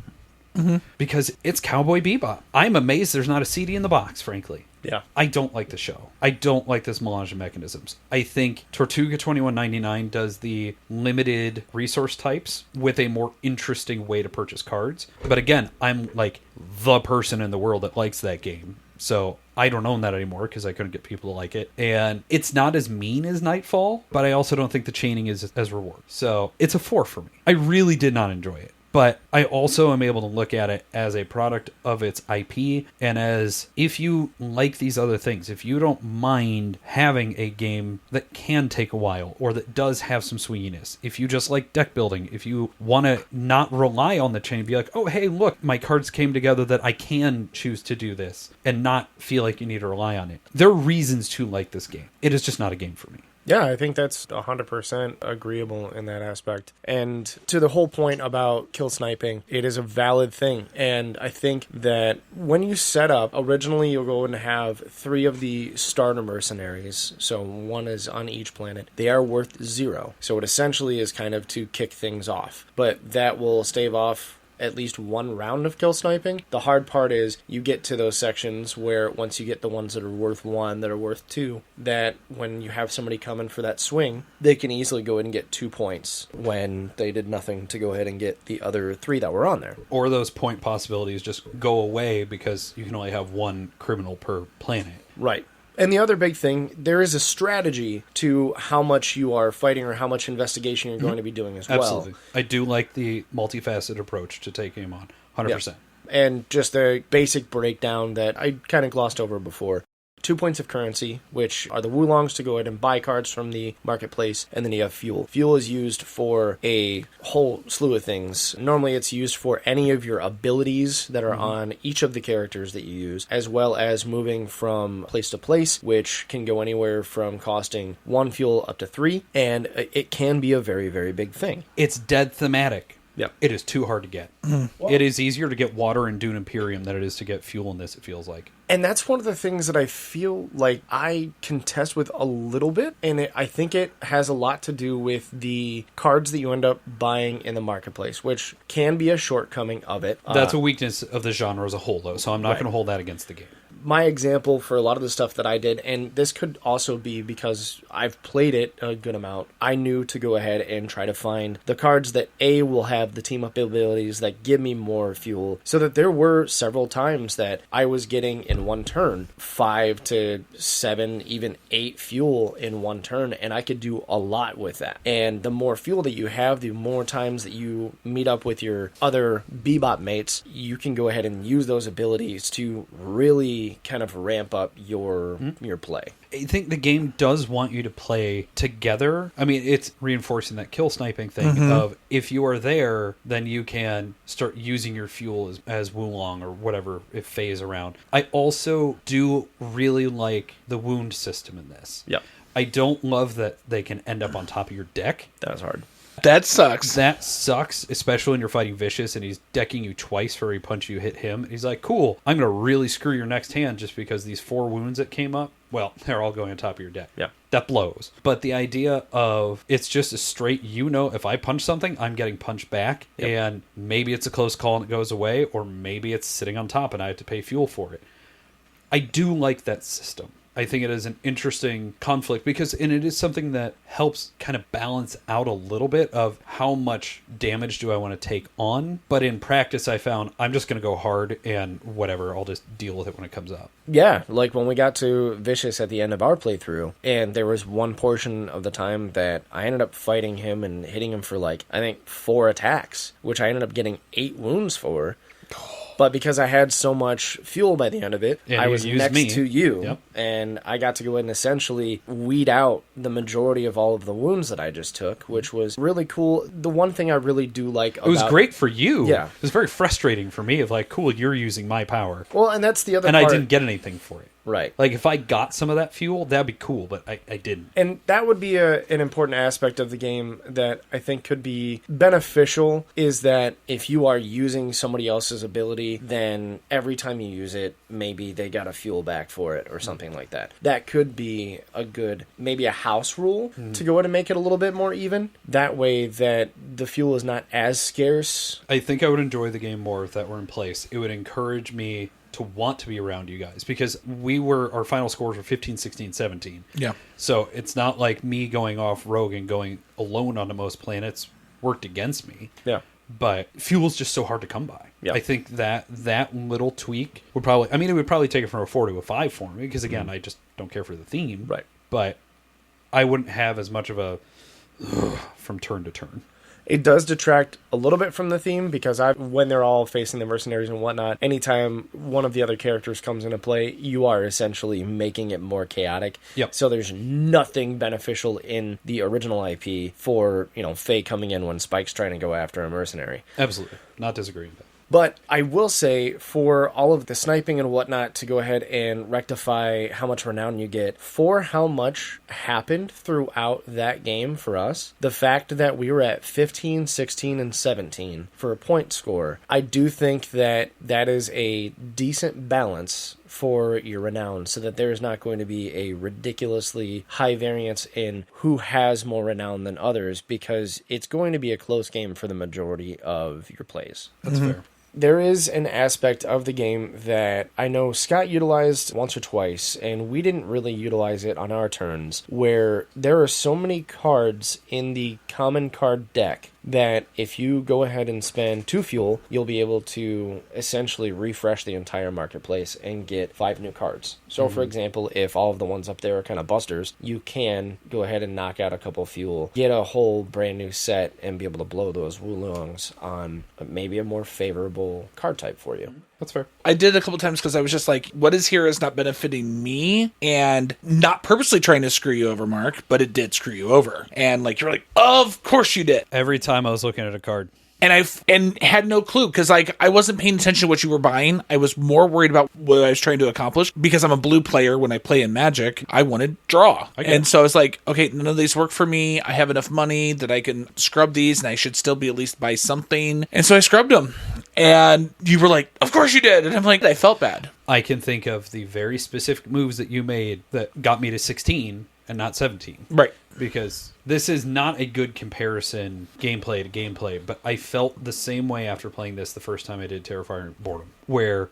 S1: Mm-hmm. Because it's Cowboy Bebop. I'm amazed there's not a CD in the box, frankly.
S3: Yeah.
S1: I don't like the show. I don't like this melange of mechanisms. I think Tortuga 2199 does the limited resource types with a more interesting way to purchase cards. But again, I'm like the person in the world that likes that game. So I don't own that anymore because I couldn't get people to like it. And it's not as mean as Nightfall, but I also don't think the chaining is as rewarding. So it's a 4 for me. I really did not enjoy it. But I also am able to look at it as a product of its IP, and as if you like these other things, if you don't mind having a game that can take a while or that does have some swinginess, if you just like deck building, if you want to not rely on the chain, be like, oh, hey, look, my cards came together that I can choose to do this and not feel like you need to rely on it. There are reasons to like this game. It is just not a game for me.
S3: Yeah, I think that's 100% agreeable in that aspect. And to the whole point about kill sniping, it is a valid thing. And I think that when you set up, originally you'll go and have 3 of the starter mercenaries. So 1 is on each planet. They are worth 0. So it essentially is kind of to kick things off. But that will stave off at least 1 round of kill sniping. The hard part is you get to those sections where once you get the ones that are worth 1, that are worth 2, that when you have somebody coming for that swing, they can easily go ahead and get 2 points when they did nothing to go ahead and get the other 3 that were on there.
S1: Or those point possibilities just go away because you can only have 1 criminal per planet.
S3: Right. And the other big thing, there is a strategy to how much you are fighting or how much investigation you're going to be doing as well.
S1: Absolutely. I do like the multifaceted approach to taking him on. 100%.
S3: Yep. And just a basic breakdown that I kind of glossed over before. 2 points of currency, which are the Woolongs to go ahead and buy cards from the marketplace, and then you have fuel. Fuel is used for a whole slew of things. Normally it's used for any of your abilities that are on each of the characters that you use, as well as moving from place to place, which can go anywhere from costing 1 fuel up to 3, and it can be a very, very big thing.
S1: It's dead thematic.
S3: Yep.
S1: It is too hard to get. It is easier to get water in Dune Imperium than it is to get fuel in this, it feels like.
S3: And that's one of the things that I feel like I contest with a little bit, and I think it has a lot to do with the cards that you end up buying in the marketplace, which can be a shortcoming of it.
S1: That's a weakness of the genre as a whole, though, so I'm not going to hold that against the game.
S3: My example for a lot of the stuff that I did, and this could also be because I've played it a good amount, I knew to go ahead and try to find the cards that A, will have the team-up abilities that give me more fuel, so that there were several times that I was getting in one turn 5 to 7, even 8 fuel in one turn, and I could do a lot with that. And the more fuel that you have, the more times that you meet up with your other Bebop mates, you can go ahead and use those abilities to really kind of ramp up your play.
S1: I think the game does want you to play together. I mean, it's reinforcing that kill sniping thing of if you are there, then you can start using your fuel as Wulong or whatever if Faye is around. I also do really like the wound system in this.
S3: Yep.
S1: I don't love that they can end up on top of your deck.
S3: That was hard.
S2: That sucks.
S1: That sucks, especially when you're fighting Vicious and he's decking you twice for every punch you hit him. He's like, cool, I'm going to really screw your next hand just because these 4 wounds that came up, well, they're all going on top of your deck.
S3: Yeah.
S1: That blows. But the idea of it's just a straight, if I punch something, I'm getting punched back. Yep. And maybe it's a close call and it goes away, or maybe it's sitting on top and I have to pay fuel for it. I do like that system. I think it is an interesting conflict and it is something that helps kind of balance out a little bit of how much damage do I want to take on. But in practice, I found I'm just going to go hard and whatever, I'll just deal with it when it comes up.
S3: Yeah, like when we got to Vicious at the end of our playthrough, and there was one portion of the time that I ended up fighting him and hitting him for like, I think 4 attacks, which I ended up getting 8 wounds for. But because I had so much fuel by the end of it,
S1: and
S3: I was next to you,
S1: yep.
S3: And I got to go ahead and essentially weed out the majority of all of the wounds that I just took, which was really cool. The one thing I really do like about...
S1: It was great for you.
S3: Yeah.
S1: It was very frustrating for me of like, cool, you're using my power.
S3: Well, and that's the other
S1: part.
S3: part.
S1: And I didn't get anything for it.
S3: Right.
S1: Like, if I got some of that fuel, that'd be cool, but I didn't.
S3: And that would be an important aspect of the game that I think could be beneficial, is that if you are using somebody else's ability, then every time you use it, maybe they got a fuel back for it or something like that. That could be a good, maybe a house rule to go ahead and make it a little bit more even. That way that the fuel is not as scarce.
S1: I think I would enjoy the game more if that were in place. It would encourage me to want to be around you guys, because our final scores were 15, 16, 17.
S2: Yeah.
S1: So it's not like me going off rogue and going alone onto most planets worked against me.
S3: Yeah.
S1: But fuel's just so hard to come by.
S3: Yeah.
S1: I think that little tweak would probably, it would probably take it from a 4 to a 5 for me, because again, I just don't care for the theme.
S3: Right.
S1: But I wouldn't have as much of a from turn to turn.
S3: It does detract a little bit from the theme, because when they're all facing the mercenaries and whatnot, anytime one of the other characters comes into play, you are essentially making it more chaotic.
S1: Yep.
S3: So there's nothing beneficial in the original IP for, Faye coming in when Spike's trying to go after a mercenary.
S1: Absolutely. Not disagreeing with that.
S3: But I will say, for all of the sniping and whatnot, to go ahead and rectify how much renown you get, for how much happened throughout that game for us, the fact that we were at 15, 16, and 17 for a point score, I do think that that is a decent balance for your renown, so that there is not going to be a ridiculously high variance in who has more renown than others, because it's going to be a close game for the majority of your plays.
S1: That's fair.
S3: There is an aspect of the game that I know Scott utilized once or twice, and we didn't really utilize it on our turns, where there are so many cards in the common card deck that if you go ahead and spend 2 fuel, you'll be able to essentially refresh the entire marketplace and get 5 new cards. So, for example, if all of the ones up there are kind of busters, you can go ahead and knock out a couple fuel, get a whole brand new set, and be able to blow those Wulongs on maybe a more favorable card type for you.
S1: That's fair.
S2: I did a couple times because I was just like, what is here is not benefiting me, and not purposely trying to screw you over, Mark, but it did screw you over. And you're like, of course you did.
S1: Every time I was looking at a card.
S2: And I had no clue, because I wasn't paying attention to what you were buying. I was more worried about what I was trying to accomplish, because I'm a blue player. When I play in Magic, I wanted draw. And so I was like, okay, none of these work for me. I have enough money that I can scrub these, and I should still be at least buy something. And so I scrubbed them. And you were like, of course you did. And I'm like, I felt bad.
S1: I can think of the very specific moves that you made that got me to 16 and not 17.
S2: Right.
S1: Because this is not a good comparison gameplay to gameplay, but I felt the same way after playing this the first time I did Terraforming Boredom, where,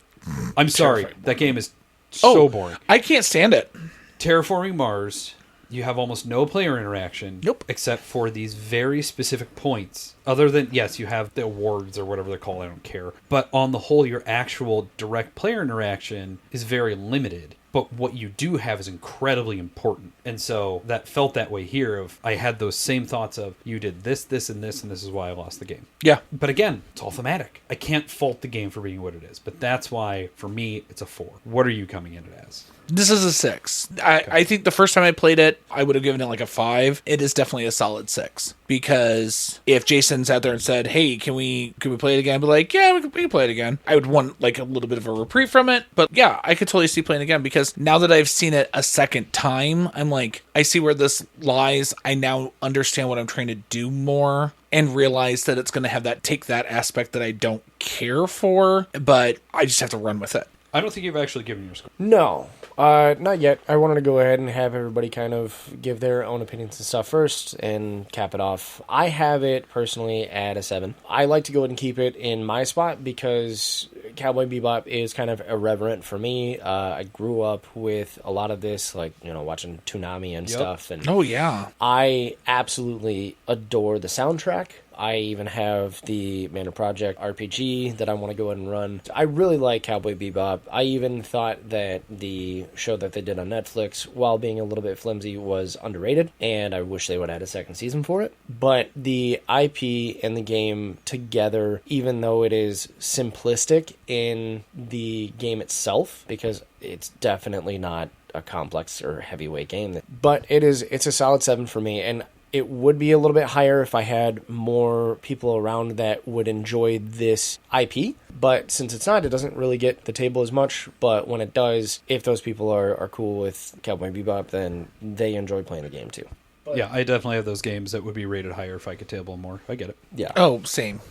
S1: I'm sorry, that game is so boring.
S2: I can't stand it.
S1: Terraforming Mars, you have almost no player interaction.
S2: Nope.
S1: Except for these very specific points. Other than, yes, you have the awards or whatever they're called, I don't care. But on the whole, your actual direct player interaction is very limited. But what you do have is incredibly important. And so that felt that way here of, I had those same thoughts of, you did this, this, and this is why I lost the game.
S2: Yeah.
S1: But again, it's all thematic. I can't fault the game for being what it is. But that's why, for me, it's a 4. What are you coming in it as?
S2: This is a 6. I think the first time I played it, I would have given it like a 5. It is definitely a solid 6. Because if Jason sat there and said, hey, can we play it again? I'd be like, yeah, we can play it again. I would want like a little bit of a reprieve from it. But yeah, I could totally see playing it again, because now that I've seen it a second time, I'm like, I see where this lies. I now understand what I'm trying to do more, and realize that it's going to have take that aspect that I don't care for, but I just have to run with it.
S1: I don't think you've actually given your score.
S3: No, not yet. I wanted to go ahead and have everybody kind of give their own opinions and stuff first and cap it off. I have it personally at a 7. I like to go ahead and keep it in my spot because Cowboy Bebop is kind of irreverent for me. I grew up with a lot of this, like, watching Toonami and stuff. And
S2: Oh, yeah.
S3: I absolutely adore the soundtrack. I even have the Mana Project RPG that I want to go ahead and run. I really like Cowboy Bebop. I even thought that the show that they did on Netflix, while being a little bit flimsy, was underrated, and I wish they would add a second season for it. But the IP and the game together, even though it is simplistic in the game itself, because it's definitely not a complex or heavyweight game, but it's a solid 7 for me, and it would be a little bit higher if I had more people around that would enjoy this IP. But since it's not, it doesn't really get the table as much. But when it does, if those people are cool with Cowboy Bebop, then they enjoy playing the game too. But
S1: Yeah, I definitely have those games that would be rated higher if I could table more. I get it.
S3: yeah.
S2: Oh, same.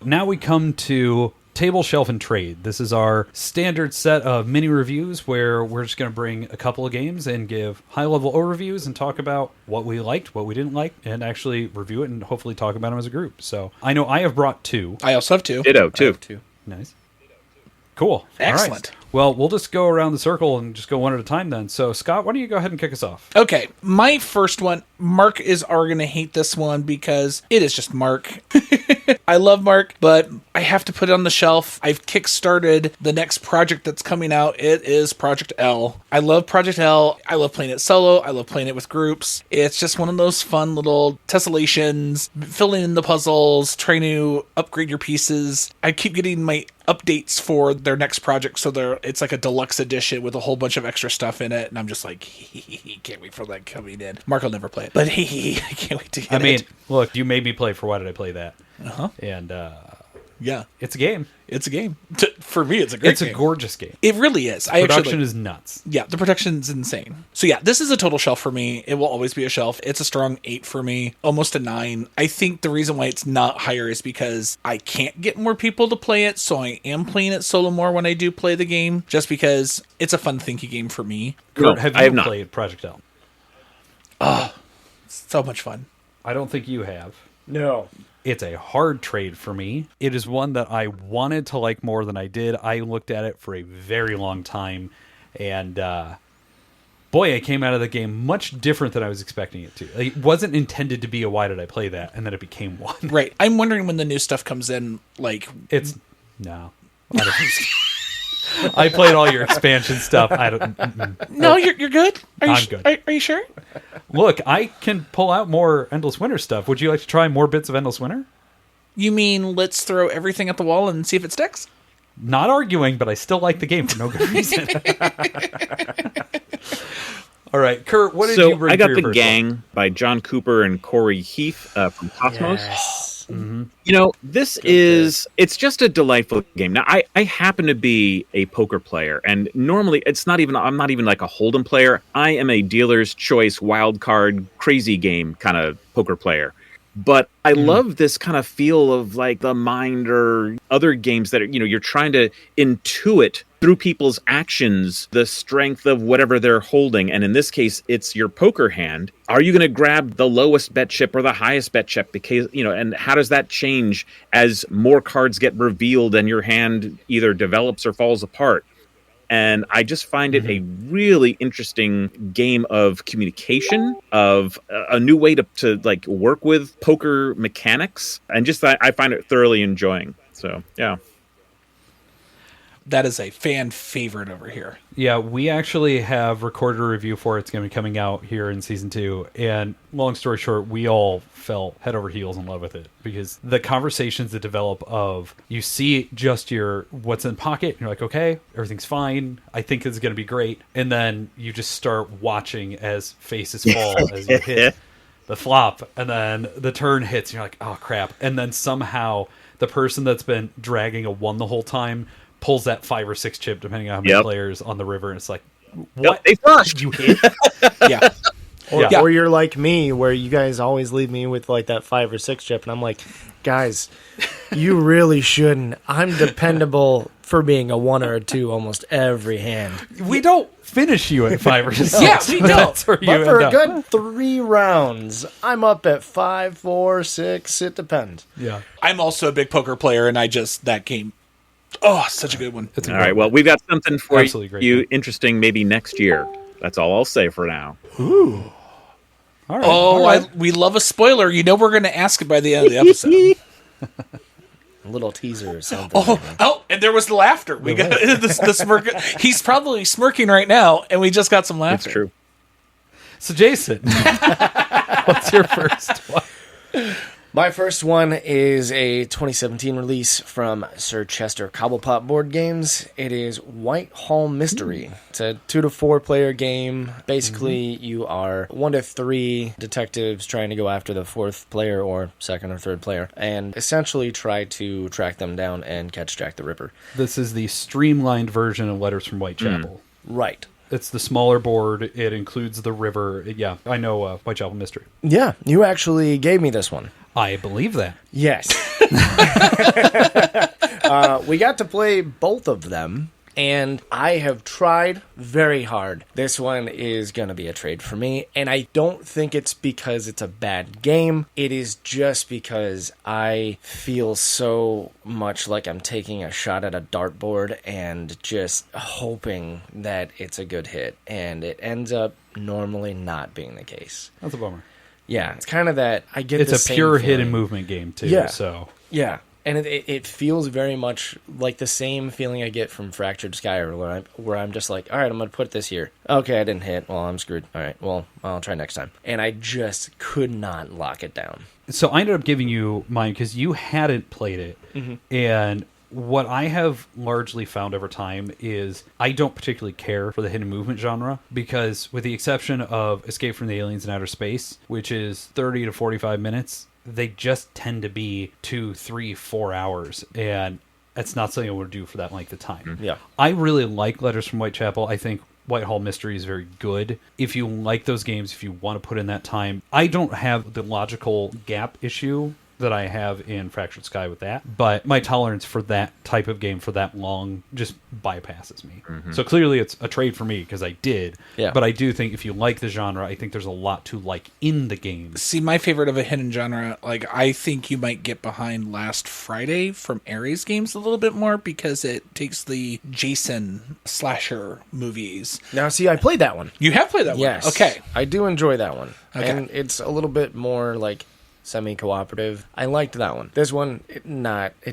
S1: Now we come to Table, Shelf, and Trade. This is our standard set of mini reviews where we're just going to bring a couple of games and give high-level overviews and talk about what we liked, what we didn't like, and actually review it and hopefully talk about them as a group. So I know I have brought 2.
S2: I also have 2.
S4: Ditto,
S1: I
S4: too.
S1: have 2. Nice. Cool.
S2: Excellent.
S1: All right. Well, we'll just go around the circle and just go one at a time then. So, Scott, why don't you go ahead and kick us off?
S2: Okay, my first one, Mark is going to hate this one because it is just Mark. I love Mark, but I have to put it on the shelf. I've kickstarted the next project that's coming out. It is Project L. I love Project L. I love playing it solo. I love playing it with groups. It's just one of those fun little tessellations, filling in the puzzles, trying to upgrade your pieces. I keep getting my updates for their next project, so it's like a deluxe edition with a whole bunch of extra stuff in it, and I'm just like, can't wait for that coming in. Mark will never play it, but I can't wait to get it.
S1: I mean, look, you made me play for Why Did I Play That?
S2: Uh-huh.
S1: And
S2: Yeah,
S1: it's a game.
S2: it's a game. For me, it's a great
S1: It's a
S2: game.
S1: gorgeous game.
S2: It really is.
S1: Production is nuts.
S2: Yeah, the production's insane. So yeah, this is a total shelf for me. It will always be a shelf. It's a strong 8 for me, almost a 9. I think the reason why it's not higher is because I can't get more people to play it, so I am playing it solo more when I do play the game, just because it's a fun, thinky game for me.
S1: Curt,
S4: No,
S1: have
S4: I
S1: you
S4: have not.
S1: played Project L?
S2: So much fun.
S1: I don't think you have.
S3: No.
S1: It's a hard trade for me. It is one that I wanted to like more than I did. I looked at it for a very long time, and boy, I came out of the game much different than I was expecting it to. Like, it wasn't intended to be a Why Did I Play That, and then it became one.
S2: Right. I'm wondering when the new stuff comes in, like...
S1: It's... No. I don't think so. I played all your expansion stuff. I don't...
S2: No, you're good?
S1: I'm good.
S2: Are you sure?
S1: Look, I can pull out more Endless Winter stuff. Would you like to try more bits of Endless Winter?
S2: You mean let's throw everything at the wall and see if it sticks?
S1: Not arguing, but I still like the game for no good reason. All right, Curt, what did you bring
S4: I got
S1: for your
S4: The
S1: first
S4: Gang by John Cooper and Corey Heath from Cosmos.
S3: Yes.
S4: It's just a delightful game. Now, I happen to be a poker player, and normally I'm not even like a Hold'em player. I am a dealer's choice, wild card, crazy game kind of poker player. But I love this kind of feel of like the Mind or other games that are, you're trying to intuit through people's actions the strength of whatever they're holding. And in this case, it's your poker hand. Are you going to grab the lowest bet chip or the highest bet chip? Because, and how does that change as more cards get revealed and your hand either develops or falls apart? And I just find it a really interesting game of communication, of a new way to like work with poker mechanics, and just I find it thoroughly enjoying. So yeah.
S2: That is a fan favorite over here.
S1: Yeah, we actually have recorded a review for it. It's going to be coming out here in season 2. And long story short, we all fell head over heels in love with it because the conversations that develop of you see just what's in pocket. And you're like, okay, everything's fine. I think it's going to be great. And then you just start watching as faces fall as you hit the flop. And then the turn hits. And you're like, oh, crap. And then somehow the person that's been dragging a 1 the whole time pulls that 5 or 6 chip, depending on how many players on the river, and it's like, what?
S4: They flushed.
S1: You hit?
S2: Yeah.
S3: Or you're like me, where you guys always leave me with like that 5 or 6 chip, and I'm like, guys, you really shouldn't. I'm dependable for being a 1 or a 2 almost every hand.
S1: We don't finish you at 5 or 6.
S2: Yeah, we don't.
S1: That's where you
S3: But for a
S1: end up.
S3: good 3 rounds, I'm up at 5, 4, 6. It depends.
S1: Yeah.
S2: I'm also a big poker player, and that game. Oh, such a good one.
S1: It's
S4: All right, well, we've got something for
S1: Absolutely great
S4: you
S1: game.
S4: interesting maybe next year. That's all I'll say for now.
S1: All right.
S2: Oh,
S1: all right.
S2: we love a spoiler. You know we're going to ask it by the end of the episode.
S3: A little teaser or something.
S2: And there was the laughter. We got the smirk. He's probably smirking right now, and we just got some laughter.
S4: It's true.
S1: So, Jason, what's your first one?
S3: My first one is a 2017 release from Sir Chester Cobblepot Board Games. It is Whitehall Mystery. It's a 2 to 4 player game. Basically, you are 1 to 3 detectives trying to go after the 4th player or 2nd or 3rd player and essentially try to track them down and catch Jack the Ripper.
S1: This is the streamlined version of Letters from Whitechapel.
S3: Right.
S1: It's the smaller board. It includes the river. Yeah, I know Whitechapel Mystery.
S3: Yeah, you actually gave me this one.
S1: I believe that.
S3: Yes. We got to play both of them, and I have tried very hard. This one is going to be a trade for me, and I don't think it's because it's a bad game. It is just because I feel so much like I'm taking a shot at a dartboard and just hoping that it's a good hit, and it ends up normally not being the case.
S1: That's a bummer.
S3: Yeah, it's kind of that I get
S1: It's
S3: the
S1: a
S3: same
S1: pure
S3: feeling.
S1: hidden movement game, too.
S3: Yeah.
S1: So
S3: Yeah, and it feels very much like the same feeling I get from Fractured Sky, where I'm just like, all right, I'm going to put this here. Okay, I didn't hit. Well, I'm screwed. All right, well, I'll try next time. And I just could not lock it down.
S1: So I ended up giving you mine because you hadn't played it. And what I have largely found over time is I don't particularly care for the hidden movement genre because with the exception of Escape from the Aliens in Outer Space, which is 30 to 45 minutes, they just tend to be 2, 3, 4 hours. And that's not something I would do for that length of time.
S3: Yeah.
S1: I really like Letters from Whitechapel. I think Whitehall Mystery is very good. If you like those games, if you want to put in that time, I don't have the logical gap issue that I have in Fractured Sky with that, but my tolerance for that type of game for that long just bypasses me. So clearly it's a trade for me because I did, but I do think if you like the genre, I think there's a lot to like in the game.
S2: See, my favorite of a hidden genre, like I think you might get behind Last Friday from Ares Games a little bit more because it takes the Jason slasher movies.
S3: Now, see, I played that one.
S2: You have played that
S3: Yes.
S2: one? Okay.
S3: I do enjoy that one.
S2: Okay.
S3: And it's a little bit more like semi-cooperative. I liked that one. This one, it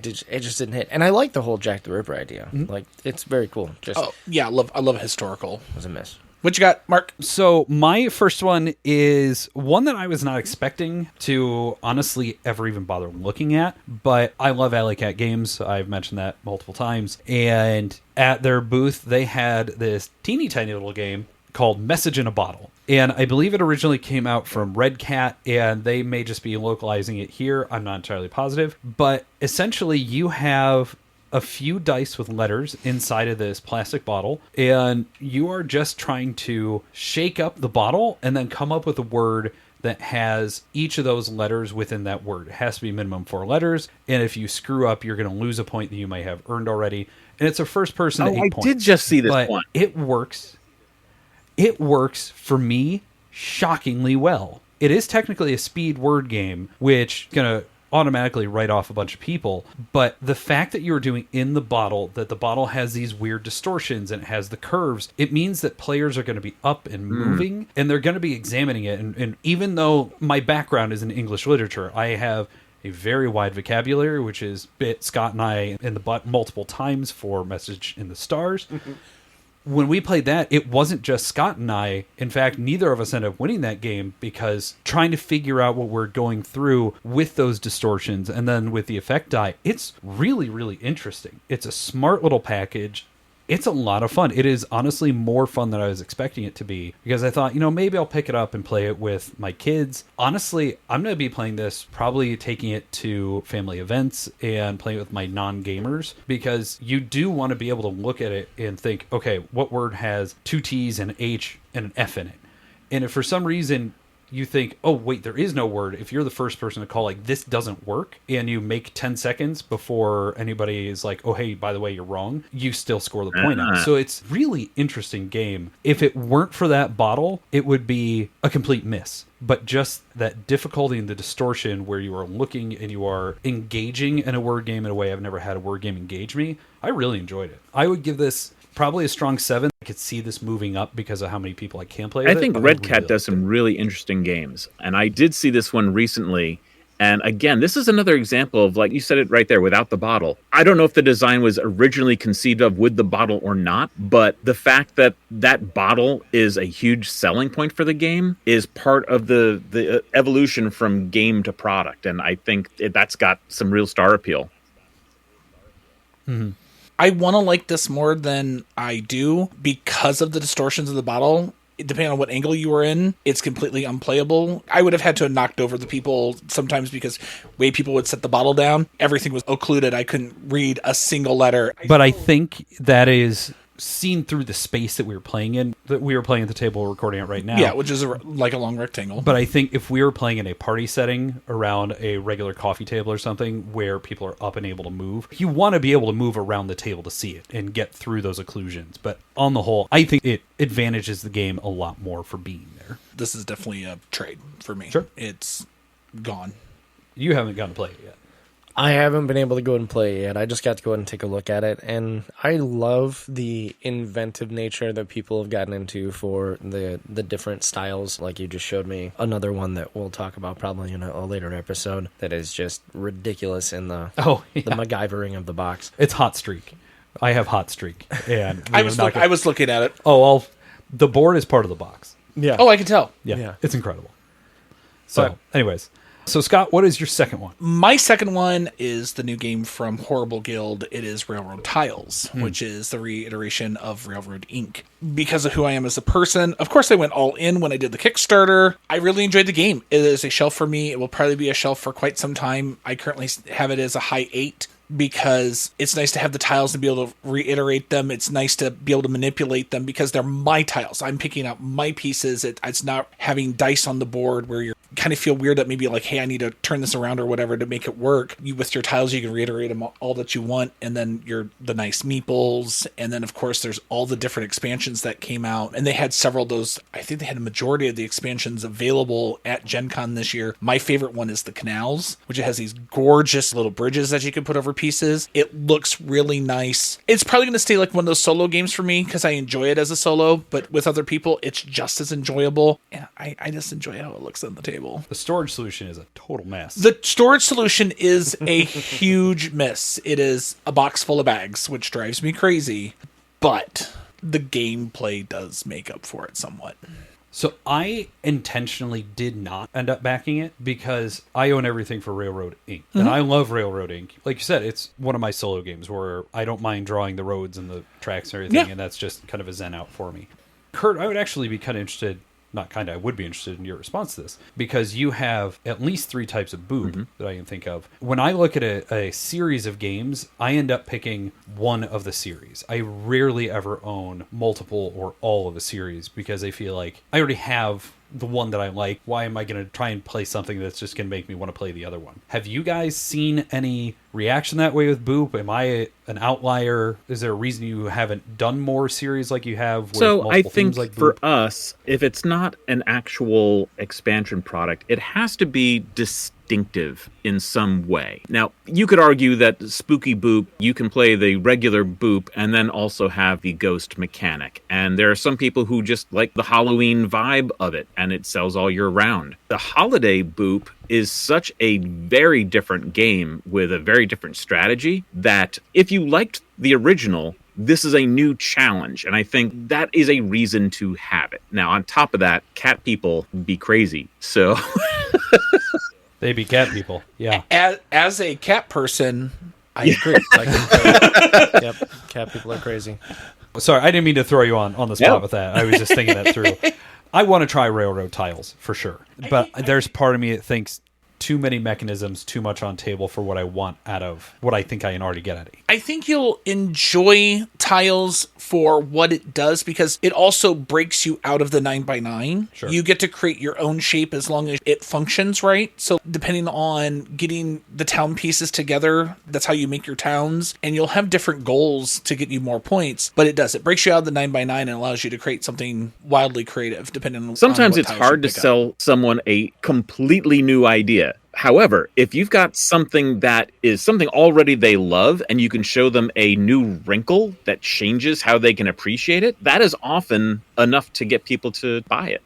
S3: just didn't hit. And I like the whole Jack the Ripper idea. Like, it's very cool. Just
S2: Oh, yeah, I love historical.
S3: was a miss.
S2: What you got, Mark?
S1: So my first one is one that I was not expecting to honestly ever even bother looking at, but I love Alley Cat Games. I've mentioned that multiple times. And at their booth, they had this teeny tiny little game called Message in a Bottle. And I believe it originally came out from Red Cat, and they may just be localizing it here. I'm not entirely positive. But essentially, you have a few dice with letters inside of this plastic bottle, and you are just trying to shake up the bottle and then come up with a word that has each of those letters within that word. It has to be minimum 4 letters, and if you screw up, you're going to lose a point that you may have earned already. And it's a first person to 8 points.
S4: I did just see this
S1: But
S4: one.
S1: it works. It works for me shockingly well. It is technically a speed word game, which is going to automatically write off a bunch of people, but the fact that you're doing in the bottle, that the bottle has these weird distortions and it has the curves, it means that players are going to be up and moving, and they're going to be examining it. And even though my background is in English literature, I have a very wide vocabulary, which is bit Scott and I in the butt multiple times for Message in the Stars. When we played that, it wasn't just Scott and I. In fact, neither of us ended up winning that game because trying to figure out what we're going through with those distortions and then with the effect die, it's really, really interesting. It's a smart little package. It's a lot of fun. It is honestly more fun than I was expecting it to be because I thought, maybe I'll pick it up and play it with my kids. Honestly, I'm going to be playing this, probably taking it to family events and playing it with my non-gamers because you do want to be able to look at it and think, okay, what word has 2 T's and an H and an F in it? And if for some reason you think, oh, wait, there is no word, if you're the first person to call, like, this doesn't work, and you make 10 seconds before anybody is like, oh, hey, by the way, you're wrong, you still score the point out. So it's really interesting game. If it weren't for that bottle, it would be a complete miss. But just that difficulty and the distortion where you are looking and you are engaging in a word game in a way I've never had a word game engage me, I really enjoyed it. I would give this probably a strong 7. I could see this moving up because of how many people I can play with
S4: I think Red Cat does some really interesting games. And I did see this one recently. And again, this is another example of, like you said it right there, without the bottle. I don't know if the design was originally conceived of with the bottle or not, but the fact that that bottle is a huge selling point for the game is part of the evolution from game to product. And I think that's got some real star appeal.
S2: Mm-hmm. I want to like this more than I do because of the distortions of the bottle. Depending on what angle you were in, it's completely unplayable. I would have had to have knocked over the people sometimes because the way people would set the bottle down, everything was occluded. I couldn't read a single letter.
S1: But I think that is seen through the space that we were playing in, that we were playing at the table recording it right now.
S2: Yeah, which is like a long rectangle.
S1: But I think if we were playing in a party setting around a regular coffee table or something where people are up and able to move, you want to be able to move around the table to see it and get through those occlusions. But on the whole, I think it advantages the game a lot more for being there.
S2: This is definitely a trade for me.
S1: Sure.
S2: It's gone.
S1: You haven't gotten to play it yet.
S3: I haven't been able to go and play it yet. I just got to go and take a look at it, and I love the inventive nature that people have gotten into for the different styles, like you just showed me. Another one that we'll talk about probably in a later episode that is just ridiculous in the MacGyvering of the box.
S1: It's Hot Streak. I have Hot Streak, and
S2: I was looking at it.
S1: The board is part of the box.
S3: Yeah.
S2: Oh, I can tell.
S1: Yeah. It's incredible. So, anyways. So, Scott, what is your second one?
S2: My second one is the new game from Horrible Guild. It is Railroad Tiles, which is the reiteration of Railroad Inc. Because of who I am as a person, of course I went all in when I did the Kickstarter. I really enjoyed the game. It is a shelf for me. It will probably be a shelf for quite some time. I currently have it as a high 8. Because it's nice to have the tiles and be able to reiterate them. It's nice to be able to manipulate them because they're my tiles. I'm picking out my pieces. It's not having dice on the board where you kind of feel weird that maybe like, hey, I need to turn this around or whatever to make it work. With your tiles, you can reiterate them all that you want. And then the nice meeples. And then, of course, there's all the different expansions that came out. And they had several of those. I think they had a majority of the expansions available at Gen Con this year. My favorite one is the Canals, which has these gorgeous little bridges that you can put over pieces. It looks really nice. It's probably going to stay like one of those solo games for me because I enjoy it as a solo, but with other people, it's just as enjoyable. And I just enjoy how it looks on the table.
S1: The storage solution is a total mess.
S2: The storage solution is a huge mess. It is a box full of bags, which drives me crazy, but the gameplay does make up for it somewhat.
S1: So I intentionally did not end up backing it because I own everything for Railroad Inc. And I love Railroad Inc. Like you said, it's one of my solo games where I don't mind drawing the roads and the tracks and everything, and that's just kind of a zen out for me. Curt, I would actually be kind of interested, I would be interested in your response to this, because you have at least 3 types of boop that I can think of. When I look at a series of games, I end up picking one of the series. I rarely ever own multiple or all of a series because I feel like I already have the one that I like. Why am I going to try and play something that's just going to make me want to play the other one? Have you guys seen any reaction that way with Boop? Am I an outlier? Is there a reason you haven't done more series like you have with
S4: so
S1: multiple
S4: I think
S1: themes like Boop?
S4: For us, if it's not an actual expansion product, it has to be distinctive in some way. Now, you could argue that Spooky Boop, you can play the regular Boop and then also have the ghost mechanic. And there are some people who just like the Halloween vibe of it, and it sells all year round. The Holiday Boop is such a very different game with a very different strategy that if you liked the original, this is a new challenge, and I think that is a reason to have it. Now, on top of that, cat people be crazy, so...
S1: They be cat people, yeah.
S2: As a cat person, I agree.
S3: Yep, cat people are crazy.
S1: Sorry, I didn't mean to throw you on the spot with that. I was just thinking that through. I want to try Railroad Tiles, for sure. But there's part of me that thinks, too many mechanisms, too much on table for what I want out of what I think I can already get out of it.
S2: I think you'll enjoy Tiles for what it does because it also breaks you out of the 9x9.
S1: Sure.
S2: You get to create your own shape as long as it functions right. So depending on getting the town pieces together, that's how you make your towns. And you'll have different goals to get you more points. But it does. It breaks you out of the 9x9 and allows you to create something wildly creative depending on
S4: Sometimes
S2: what
S4: it's
S2: tiles
S4: hard
S2: you
S4: to
S2: pick up.
S4: sell someone a completely new idea. However, if you've got something that is something already they love and you can show them a new wrinkle that changes how they can appreciate it, that is often enough to get people to buy it.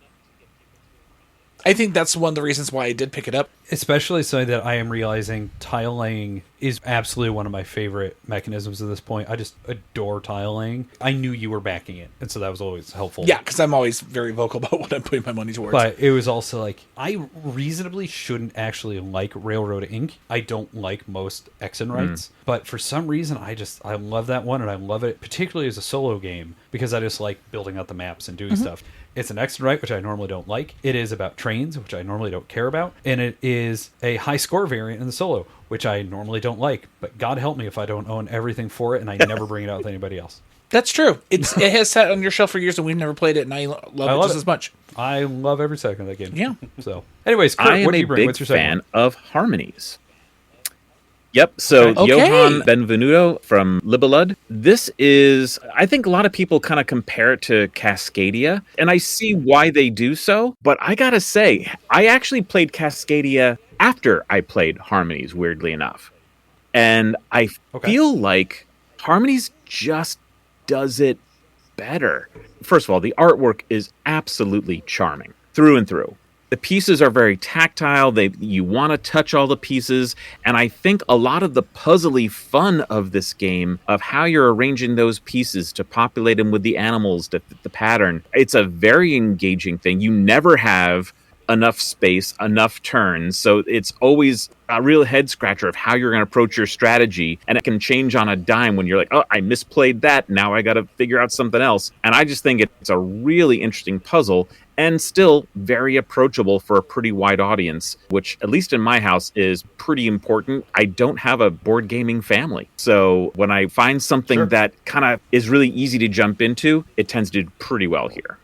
S2: I think that's one of the reasons why I did pick it up.
S1: Especially so that I am realizing tile laying is absolutely one of my favorite mechanisms at this point. I just adore tile laying. I knew you were backing it, and so that was always helpful.
S2: Yeah, because I'm always very vocal about what I'm putting my money towards.
S1: But it was also like, I reasonably shouldn't actually like Railroad Inc. I don't like most X and rights. But for some reason, I love that one, and I love it, particularly as a solo game, because I just like building out the maps and doing stuff. It's an X and right, which I normally don't like. It is about trains, which I normally don't care about. And it is a high score variant in the solo, which I normally don't like. But God help me if I don't own everything for it, and I never bring it out with anybody else.
S2: That's true. It has sat on your shelf for years, and we've never played it, and I love it just as much.
S1: I love every second of that game.
S2: Yeah.
S1: So, anyways, Curt,
S4: I am
S1: what do
S4: a
S1: you bring?
S4: big
S1: What's your second
S4: fan
S1: one?
S4: of harmonies. Yep, so
S2: Okay.
S4: Johann Benvenuto from Libelud. This is, I think a lot of people kind of compare it to Cascadia, and I see why they do so, but I gotta say, I actually played Cascadia after I played Harmonies, weirdly enough. And I feel like Harmonies just does it better. First of all, the artwork is absolutely charming, through and through. The pieces are very tactile. You want to touch all the pieces. And I think a lot of the puzzly fun of this game, of how you're arranging those pieces to populate them with the animals to fit the pattern, it's a very engaging thing. You never have enough space, enough turns. So it's always a real head scratcher of how you're going to approach your strategy. And it can change on a dime when you're like, oh, I misplayed that. Now I got to figure out something else. And I just think it's a really interesting puzzle and still very approachable for a pretty wide audience, which, at least in my house, is pretty important. I don't have a board gaming family. So when I find something that kind of is really easy to jump into, it tends to do pretty well here.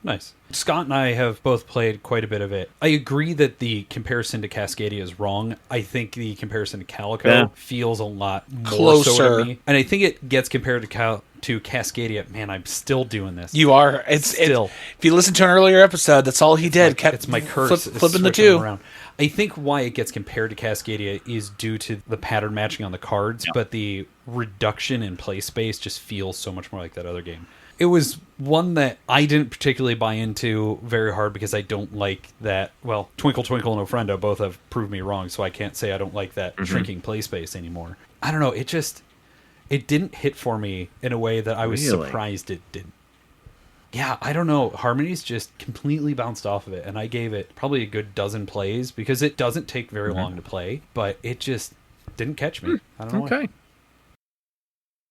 S1: Nice. Scott and I have both played quite a bit of it. I agree that the comparison to Cascadia is wrong. I think the comparison to Calico feels a lot more
S2: closer
S1: so to me. And I think it gets compared to Cascadia. Man, I'm still doing this.
S2: You are. It's if you listen to an earlier episode, that's all he did.
S1: It's my curse.
S2: Flipping the two.
S1: Around. I think why it gets compared to Cascadia is due to the pattern matching on the cards, but the reduction in play space just feels so much more like that other game. It was one that I didn't particularly buy into very hard because I don't like that. Well, Twinkle Twinkle and Ofrenda both have proved me wrong, so I can't say I don't like that shrinking play space anymore. I don't know. It didn't hit for me in a way that I was surprised it didn't. Yeah, I don't know. Harmonies just completely bounced off of it, and I gave it probably a good dozen plays because it doesn't take very long to play, but it just didn't catch me. I don't know why.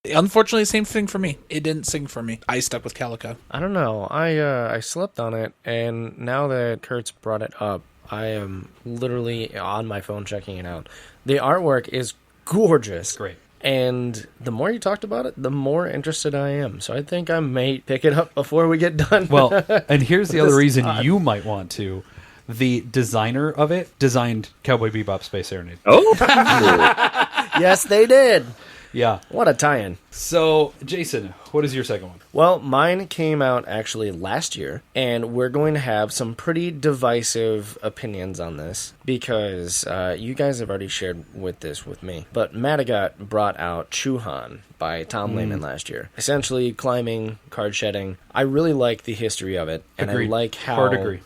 S2: Unfortunately, same thing for me. It didn't sing for me. I stuck with Calico.
S3: I don't know. I slept on it, and now that Kurt's brought it up, I am literally on my phone checking it out. The artwork is gorgeous.
S1: Great.
S3: And the more you talked about it, the more interested I am. So I think I may pick it up before we get done.
S1: Well, and here's the other reason you might want to. The designer of it designed Cowboy Bebop Space Serenade.
S4: Oh!
S3: Yes, they did.
S1: Yeah.
S3: What a tie-in.
S1: So, Jason, what is your second one?
S3: Well, mine came out actually last year, and we're going to have some pretty divisive opinions on this, because you guys have already shared this with me. But Madagot brought out Chuhan by Tom Lehman last year. Essentially, climbing, card shedding. I really like the history of it, and
S1: Agreed.
S3: I like how
S1: Hard agree.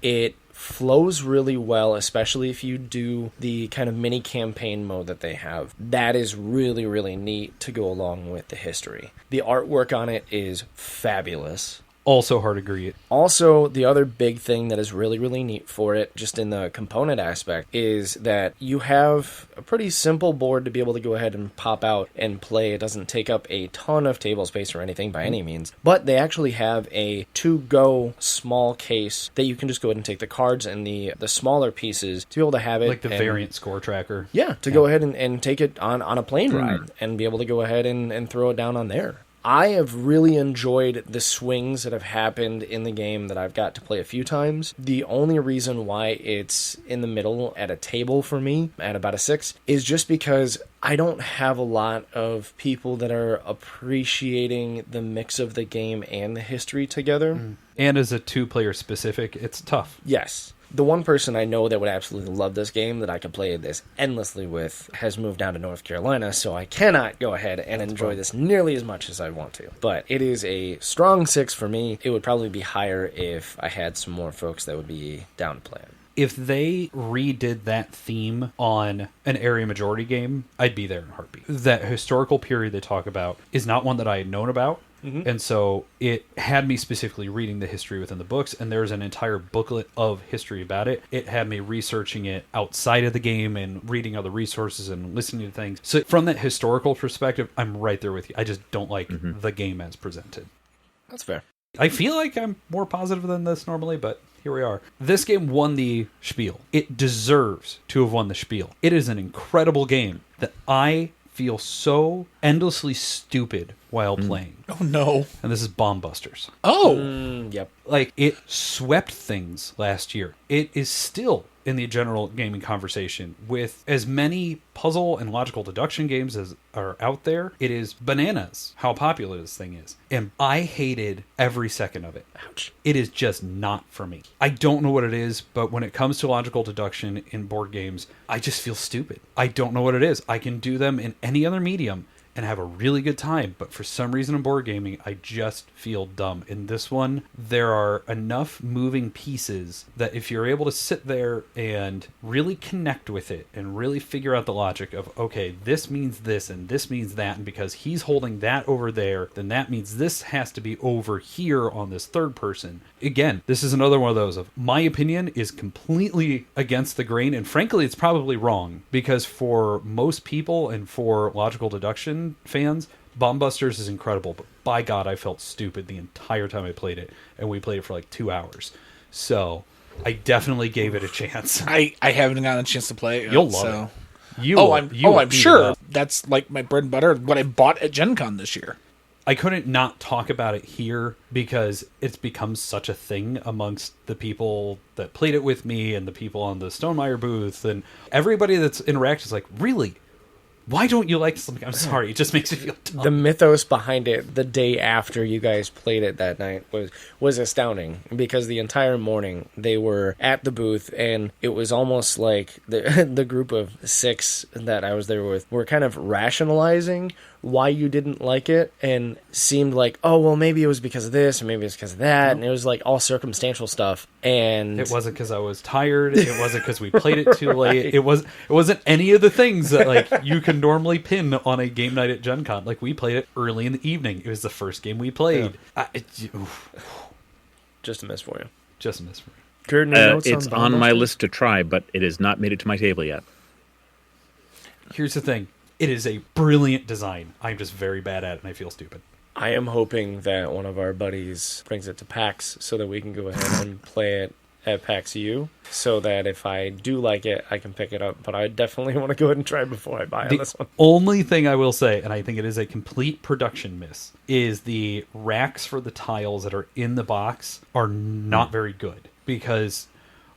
S3: it flows really well, especially if you do the kind of mini campaign mode that they have. That is really, really neat to go along with the history. The artwork on it is fabulous.
S1: Also hard agree.
S3: Also, the other big thing that is really, really neat for it, just in the component aspect, is that you have a pretty simple board to be able to go ahead and pop out and play. It doesn't take up a ton of table space or anything by any means, but they actually have a to-go small case that you can just go ahead and take the cards and the smaller pieces to be able to have it.
S1: Like the variant score tracker.
S3: Yeah, to go ahead and take it on a plane ride and be able to go ahead and throw it down on there. I have really enjoyed the swings that have happened in the game that I've got to play a few times. The only reason why it's in the middle at a table for me, at about a 6, is just because I don't have a lot of people that are appreciating the mix of the game and the history together.
S1: And as a 2-player specific, it's tough.
S3: Yes. The one person I know that would absolutely love this game that I could play this endlessly with has moved down to North Carolina, so I cannot go ahead and enjoy this nearly as much as I want to. But it is a strong 6 for me. It would probably be higher if I had some more folks that would be down to play it.
S1: If they redid that theme on an area majority game, I'd be there in a heartbeat. That historical period they talk about is not one that I had known about. And so it had me specifically reading the history within the books, and there's an entire booklet of history about it. It had me researching it outside of the game and reading other resources and listening to things. So from that historical perspective, I'm right there with you. I just don't like the game as presented.
S3: That's fair.
S1: I feel like I'm more positive than this normally, but here we are. This game won the spiel. It deserves to have won the spiel. It is an incredible game that I feel so endlessly stupid while playing.
S2: Oh, no.
S1: And this is Bomb Busters.
S2: Oh.
S3: Yep.
S1: Like, it swept things last year. It is still in the general gaming conversation with as many puzzle and logical deduction games as are out there. It is bananas how popular this thing is. And I hated every second of it.
S3: Ouch.
S1: It is just not for me. I don't know what it is, but when it comes to logical deduction in board games, I just feel stupid. I don't know what it is. I can do them in any other medium and have a really good time, but for some reason in board gaming, I just feel dumb. In this one, there are enough moving pieces that if you're able to sit there and really connect with it and really figure out the logic of, okay, this means this and this means that, and because he's holding that over there, then that means this has to be over here on this third person. Again, this is another one of those of, my opinion is completely against the grain, and frankly, it's probably wrong, because for most people and for logical deduction fans, Bomb Busters is incredible, but by God, I felt stupid the entire time I played it, and we played it for like 2 hours. So, I definitely gave it a chance.
S2: I haven't gotten a chance to play it.
S1: You'll love it.
S2: I'm sure. That's like my bread and butter, what I bought at Gen Con this year.
S1: I couldn't not talk about it here because it's become such a thing amongst the people that played it with me and the people on the Stonemeyer booth, and everybody that's interacted is like, really? Why don't you like something? I'm sorry, it just makes me feel dumb.
S3: The mythos behind it the day after you guys played it that night was astounding, because the entire morning they were at the booth, and it was almost like the group of 6 that I was there with were kind of rationalizing why you didn't like it, and seemed like, oh, well, maybe it was because of this, or maybe it's because of that, and it was like all circumstantial stuff. And
S1: it wasn't because I was tired. It wasn't because we played it too late. It wasn't any of the things that like you can normally pin on a game night at Gen Con. Like, we played it early in the evening. It was the first game we played. Yeah.
S3: Just a miss for you.
S1: Just a miss for you.
S3: Curt, any notes
S4: it's on my list to try, but it has not made it to my table yet.
S1: Here's the thing. It is a brilliant design. I'm just very bad at it, and I feel stupid.
S3: I am hoping that one of our buddies brings it to PAX so that we can go ahead and play it at PAX U, so that if I do like it, I can pick it up. But I definitely want to go ahead and try it before I buy on this one.
S1: Only thing I will say, and I think it is a complete production miss, is the racks for the tiles that are in the box are not very good, because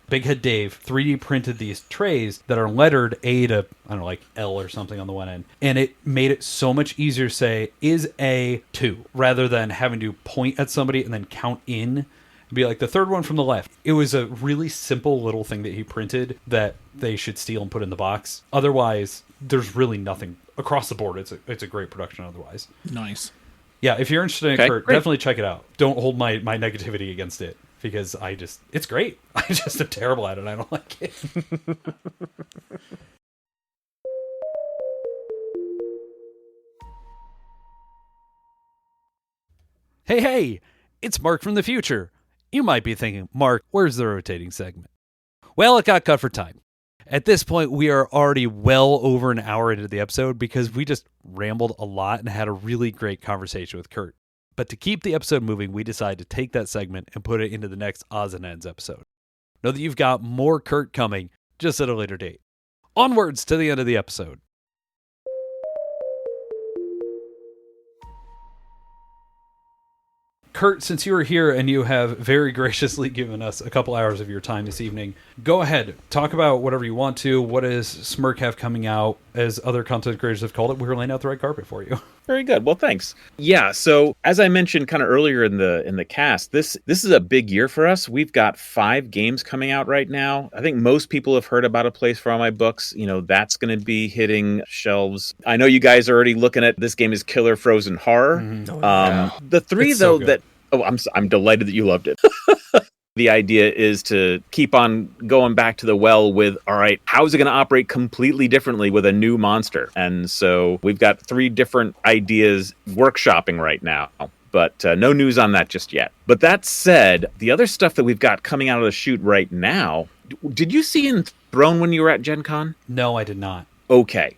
S1: Big Head Dave 3D printed these trays that are lettered A to, I don't know, like L or something on the one end. And it made it so much easier to say, is A 2, rather than having to point at somebody and then count in and be like, the third one from the left. It was a really simple little thing that he printed that they should steal and put in the box. Otherwise, there's really nothing across the board. It's a great production otherwise.
S2: Nice.
S1: Yeah, if you're interested in
S4: Okay,
S1: Curt,
S4: great.
S1: definitely check it out. Don't hold my negativity against it, because it's great. I just am terrible at it. I don't like it. Hey, It's Mark from the future. You might be thinking, Mark, where's the rotating segment? Well, it got cut for time. At this point, we are already well over an hour into the episode because we just rambled a lot and had a really great conversation with Curt. But to keep the episode moving, we decided to take that segment and put it into the next Odds and Ends episode. Know that you've got more Curt coming, just at a later date. Onwards to the end of the episode. Curt, since you are here and you have very graciously given us a couple hours of your time this evening, go ahead, talk about whatever you want to. What does Smirk have coming out? As other content creators have called it, we're laying out the red carpet for you.
S4: Very good. Well, thanks. Yeah, so as I mentioned kind of earlier in the cast, this is a big year for us. We've got 5 games coming out right now. I think most people have heard about A Place for All My Books. You know, that's going to be hitting shelves. I know you guys are already looking at this game is Killer Frozen Horror. Mm-hmm. The 3,
S1: it's
S4: though,
S1: so
S4: that... Oh, I'm delighted that you loved it. The idea is to keep on going back to the well with, all right, how is it going to operate completely differently with a new monster? And so we've got 3 different ideas workshopping right now, but no news on that just yet. But that said, the other stuff that we've got coming out of the chute right now, did you see Enthrone when you were at Gen Con?
S1: No, I did not.
S4: Okay.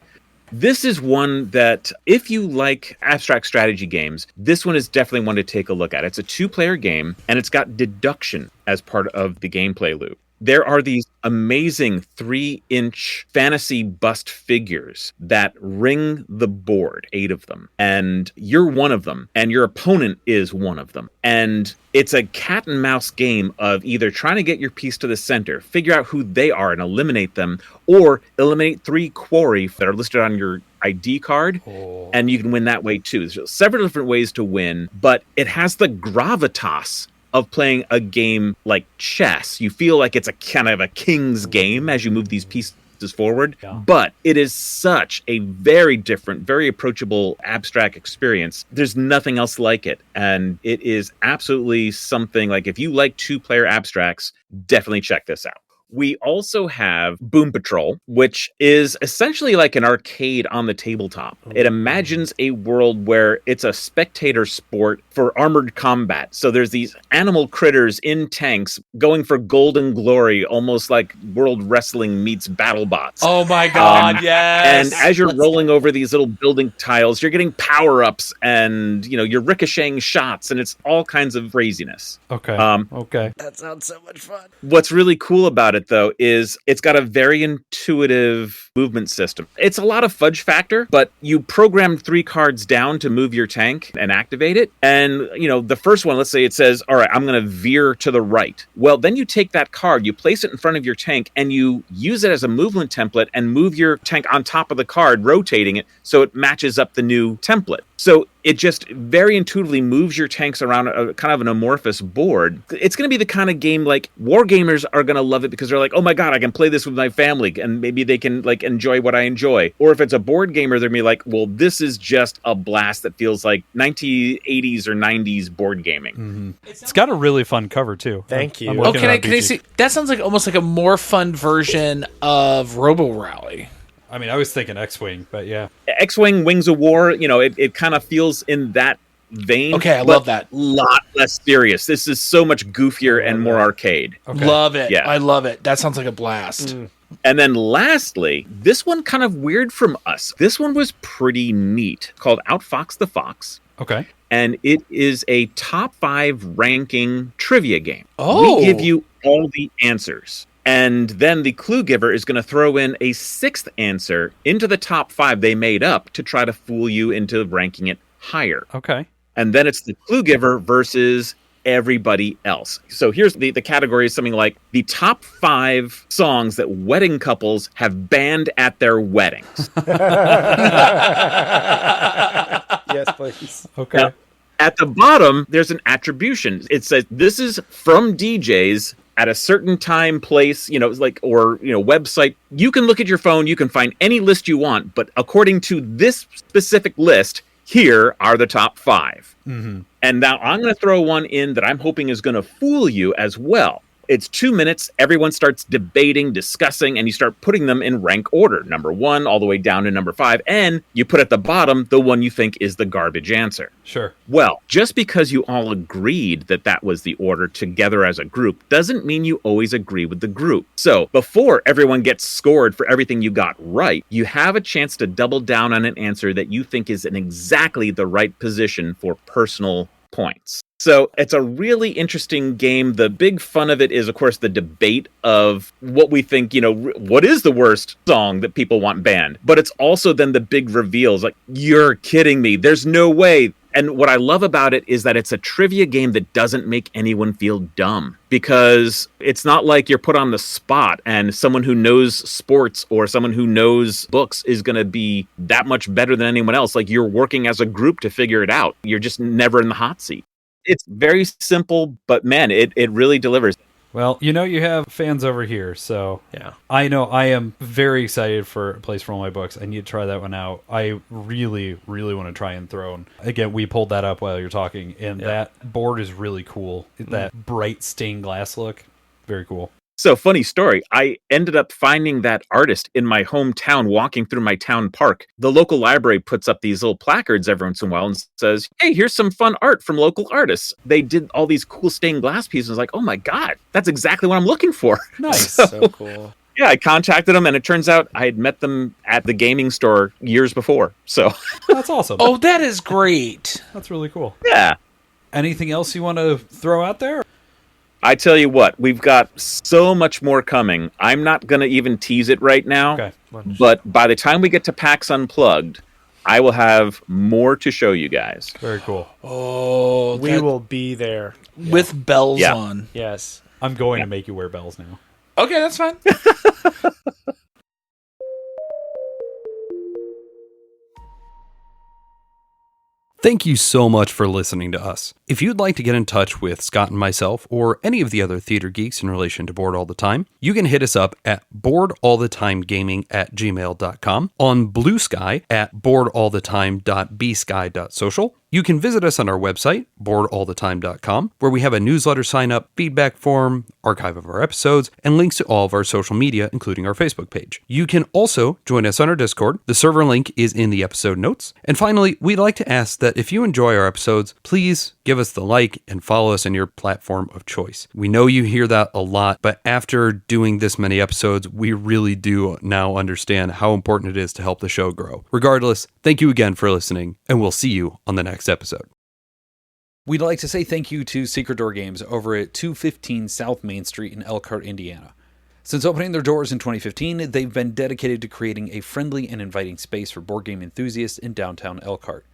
S4: This is one that, if you like abstract strategy games, this one is definitely one to take a look at. It's a 2-player game, and it's got deduction as part of the gameplay loop. There are these amazing 3-inch fantasy bust figures that ring the board, 8 of them. And you're one of them, and your opponent is one of them. And it's a cat and mouse game of either trying to get your piece to the center, figure out who they are and eliminate them, or eliminate 3 quarry that are listed on your ID card, and you can win that way too. There's several different ways to win, but it has the gravitas of playing a game like chess. You feel like it's a kind of a king's game as you move these pieces forward, but it is such a very different, very approachable abstract experience. There's nothing else like it, and it is absolutely something like, if you like 2-player abstracts, definitely check this out. We also have Boom Patrol, which is essentially like an arcade on the tabletop. It imagines a world where it's a spectator sport for armored combat. So there's these animal critters in tanks going for golden glory, almost like World Wrestling meets BattleBots.
S2: Oh my God, yes!
S4: And as you're rolling over these little building tiles, you're getting power-ups, and you're ricocheting shots, and it's all kinds of craziness.
S1: Okay. Okay.
S3: That sounds so much fun.
S4: What's really cool about it, though, is it's got a very intuitive movement system. It's a lot of fudge factor, but you program 3 cards down to move your tank and activate it. And, the first one, let's say it says, all right, I'm going to veer to the right. Well, then you take that card, you place it in front of your tank, and you use it as a movement template and move your tank on top of the card, rotating it so it matches up the new template. So it just very intuitively moves your tanks around a kind of an amorphous board. It's going to be the kind of game like war gamers are going to love it because they're like, oh my God, I can play this with my family and maybe they can like enjoy what I enjoy. Or if it's a board gamer, they're going to be like, well, this is just a blast that feels like 1980s or 90s board gaming.
S1: Mm-hmm. It's got a really fun cover too.
S3: Thank you.
S2: Oh, can I see? That sounds like almost like a more fun version of Robo Rally.
S1: I mean, I was thinking X-Wing, but yeah.
S4: X-Wing, Wings of War, it kind of feels in that vein.
S2: Okay, I love that.
S4: A lot less serious. This is so much goofier and more arcade.
S2: Okay. Love it.
S4: Yeah.
S2: I love it. That sounds like a blast.
S3: Mm.
S4: And then lastly, this one kind of weird from us. This one was pretty neat, called Outfox the Fox.
S1: Okay.
S4: And it is a top 5 ranking trivia game.
S2: Oh.
S4: We give you all the answers. And then the clue giver is going to throw in a 6th answer into the top 5 they made up to try to fool you into ranking it higher.
S1: Okay.
S4: And then it's the clue giver versus everybody else. So here's the category is something like the top 5 songs that wedding couples have banned at their weddings.
S3: Yes, please.
S1: Okay.
S4: Now, at the bottom, there's an attribution. It says this is from DJs at a certain time, place, website. You can look at your phone, you can find any list you want, but according to this specific list, here are the top 5.
S1: Mm-hmm.
S4: And now I'm going to throw one in that I'm hoping is going to fool you as well. It's 2 minutes. Everyone starts debating, discussing, and you start putting them in rank order. Number 1 all the way down to number 5. And you put at the bottom the one you think is the garbage answer.
S1: Sure.
S4: Well, just because you all agreed that that was the order together as a group doesn't mean you always agree with the group. So before everyone gets scored for everything you got right, you have a chance to double down on an answer that you think is in exactly the right position for personal points. So it's a really interesting game. The big fun of it is, of course, the debate of what we think, what is the worst song that people want banned? But it's also then the big reveals, like, you're kidding me. There's no way. And what I love about it is that it's a trivia game that doesn't make anyone feel dumb, because it's not like you're put on the spot and someone who knows sports or someone who knows books is going to be that much better than anyone else. Like, you're working as a group to figure it out. You're just never in the hot seat. It's very simple, but man, it really delivers.
S1: Well, you have fans over here, so
S3: Yeah.
S1: I know I am very excited for A Place for All My Books. I need to try that one out. I really, really want to try Enthrone. Again, we pulled that up while you're talking, and that board is really cool. That bright stained glass look, very cool.
S4: So, funny story, I ended up finding that artist in my hometown walking through my town park. The local library puts up these little placards every once in a while and says, hey, here's some fun art from local artists. They did all these cool stained glass pieces. I was like, oh my God, that's exactly what I'm looking for.
S1: Nice.
S3: So cool.
S4: Yeah, I contacted them, and it turns out I had met them at the gaming store years before. So,
S1: That's awesome.
S2: Oh, that is great.
S1: That's really cool.
S4: yeah.
S1: Anything else you want to throw out there?
S4: I tell you what, we've got so much more coming. I'm not going to even tease it right now.
S1: Okay.
S4: But by the time we get to PAX Unplugged, I will have more to show you guys.
S1: Very cool.
S2: Oh,
S3: We will be there.
S2: with bells
S4: Yeah.
S2: on.
S3: Yes.
S1: I'm going to make you wear bells now.
S2: Okay, that's fine.
S5: Thank you so much for listening to us. If you'd like to get in touch with Scott and myself, or any of the other theater geeks in relation to Board All the Time, you can hit us up at boardallthetimegaming@gmail.com, on Blue Sky at boardallthetime.bsky.social. You can visit us on our website, boardallthetime.com, where we have a newsletter sign-up, feedback form, archive of our episodes, and links to all of our social media, including our Facebook page. You can also join us on our Discord. The server link is in the episode notes. And finally, we'd like to ask that if you enjoy our episodes, please give us the like and follow us on your platform of choice. We know you hear that a lot, but after doing this many episodes, we really do now understand how important it is to help the show grow. Regardless, thank you again for listening, and we'll see you on the next episode.
S1: We'd like to say thank you to Secret Door Games over at 215 South Main Street in Elkhart, Indiana. Since opening their doors in 2015, they've been dedicated to creating a friendly and inviting space for board game enthusiasts in downtown Elkhart.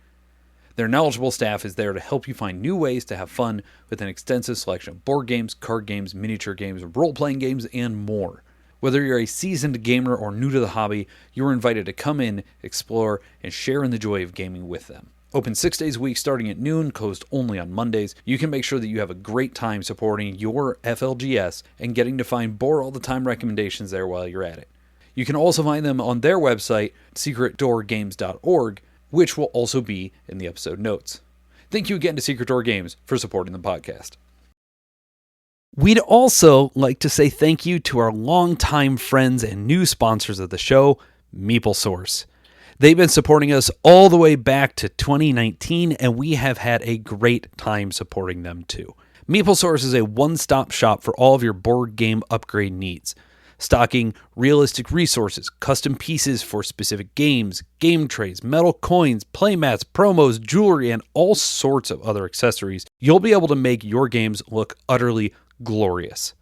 S1: Their knowledgeable staff is there to help you find new ways to have fun with an extensive selection of board games, card games, miniature games, role-playing games, and more. Whether you're a seasoned gamer or new to the hobby, you're invited to come in, explore, and share in the joy of gaming with them. Open 6 days a week starting at noon, closed only on Mondays. You can make sure that you have a great time supporting your FLGS and getting to find Board All the Time recommendations there while you're at it. You can also find them on their website, secretdoorgames.org, which will also be in the episode notes. Thank you again to Secret Door Games for supporting the podcast. We'd also like to say thank you to our longtime friends and new sponsors of the show, Meeple Source. They've been supporting us all the way back to 2019, and we have had a great time supporting them too. Meeple Source is a one-stop shop for all of your board game upgrade needs, stocking realistic resources, custom pieces for specific games, game trays, metal coins, playmats, promos, jewelry, and all sorts of other accessories. You'll be able to make your games look utterly glorious.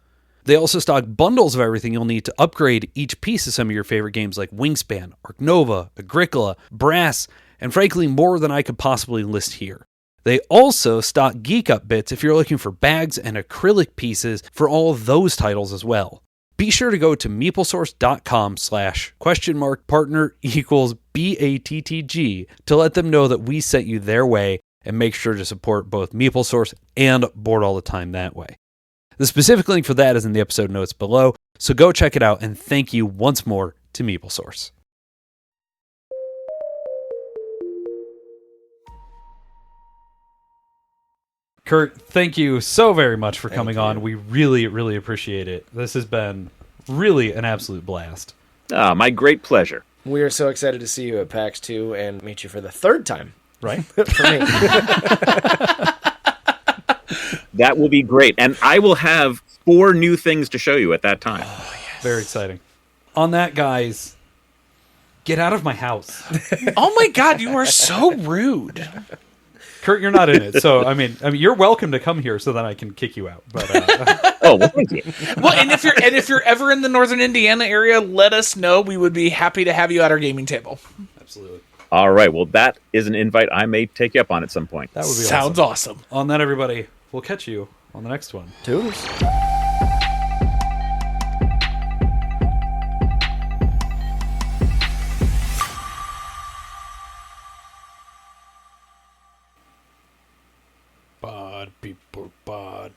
S1: They also stock bundles of everything you'll need to upgrade each piece of some of your favorite games like Wingspan, Arc Nova, Agricola, Brass, and frankly more than I could possibly list here. They also stock Geek Up bits if you're looking for bags and acrylic pieces for all of those titles as well. Be sure to go to meeplesource.com/partner=BATTG to let them know that we sent you their way, and make sure to support both Meeple Source and Board All the Time that way. The specific link for that is in the episode notes below, so go check it out, and thank you once more to Meeple Source. Curt, thank you so very much for coming on. We really, really appreciate it. This has been really an absolute blast.
S4: My great pleasure.
S3: We are so excited to see you at PAX 2 and meet you for the third time.
S1: Right?
S3: For me.
S4: That will be great. And I will have 4 new things to show you at that time.
S1: Oh, yes. Very exciting. On that, guys, get out of my house.
S2: Oh my God, you are so rude.
S1: Curt, you're not in it, so I mean, you're welcome to come here so that I can kick you out. But
S4: Oh, well, thank you.
S2: Well, and if you're ever in the northern Indiana area, let us know. We would be happy to have you at our gaming table.
S1: absolutely,
S4: All right. Well, that is an invite I may take you up on at some point.
S1: that would be
S2: Sounds awesome.
S1: On that, everybody, we'll catch you on the next one.
S3: Toodles.
S1: Bad people, bad.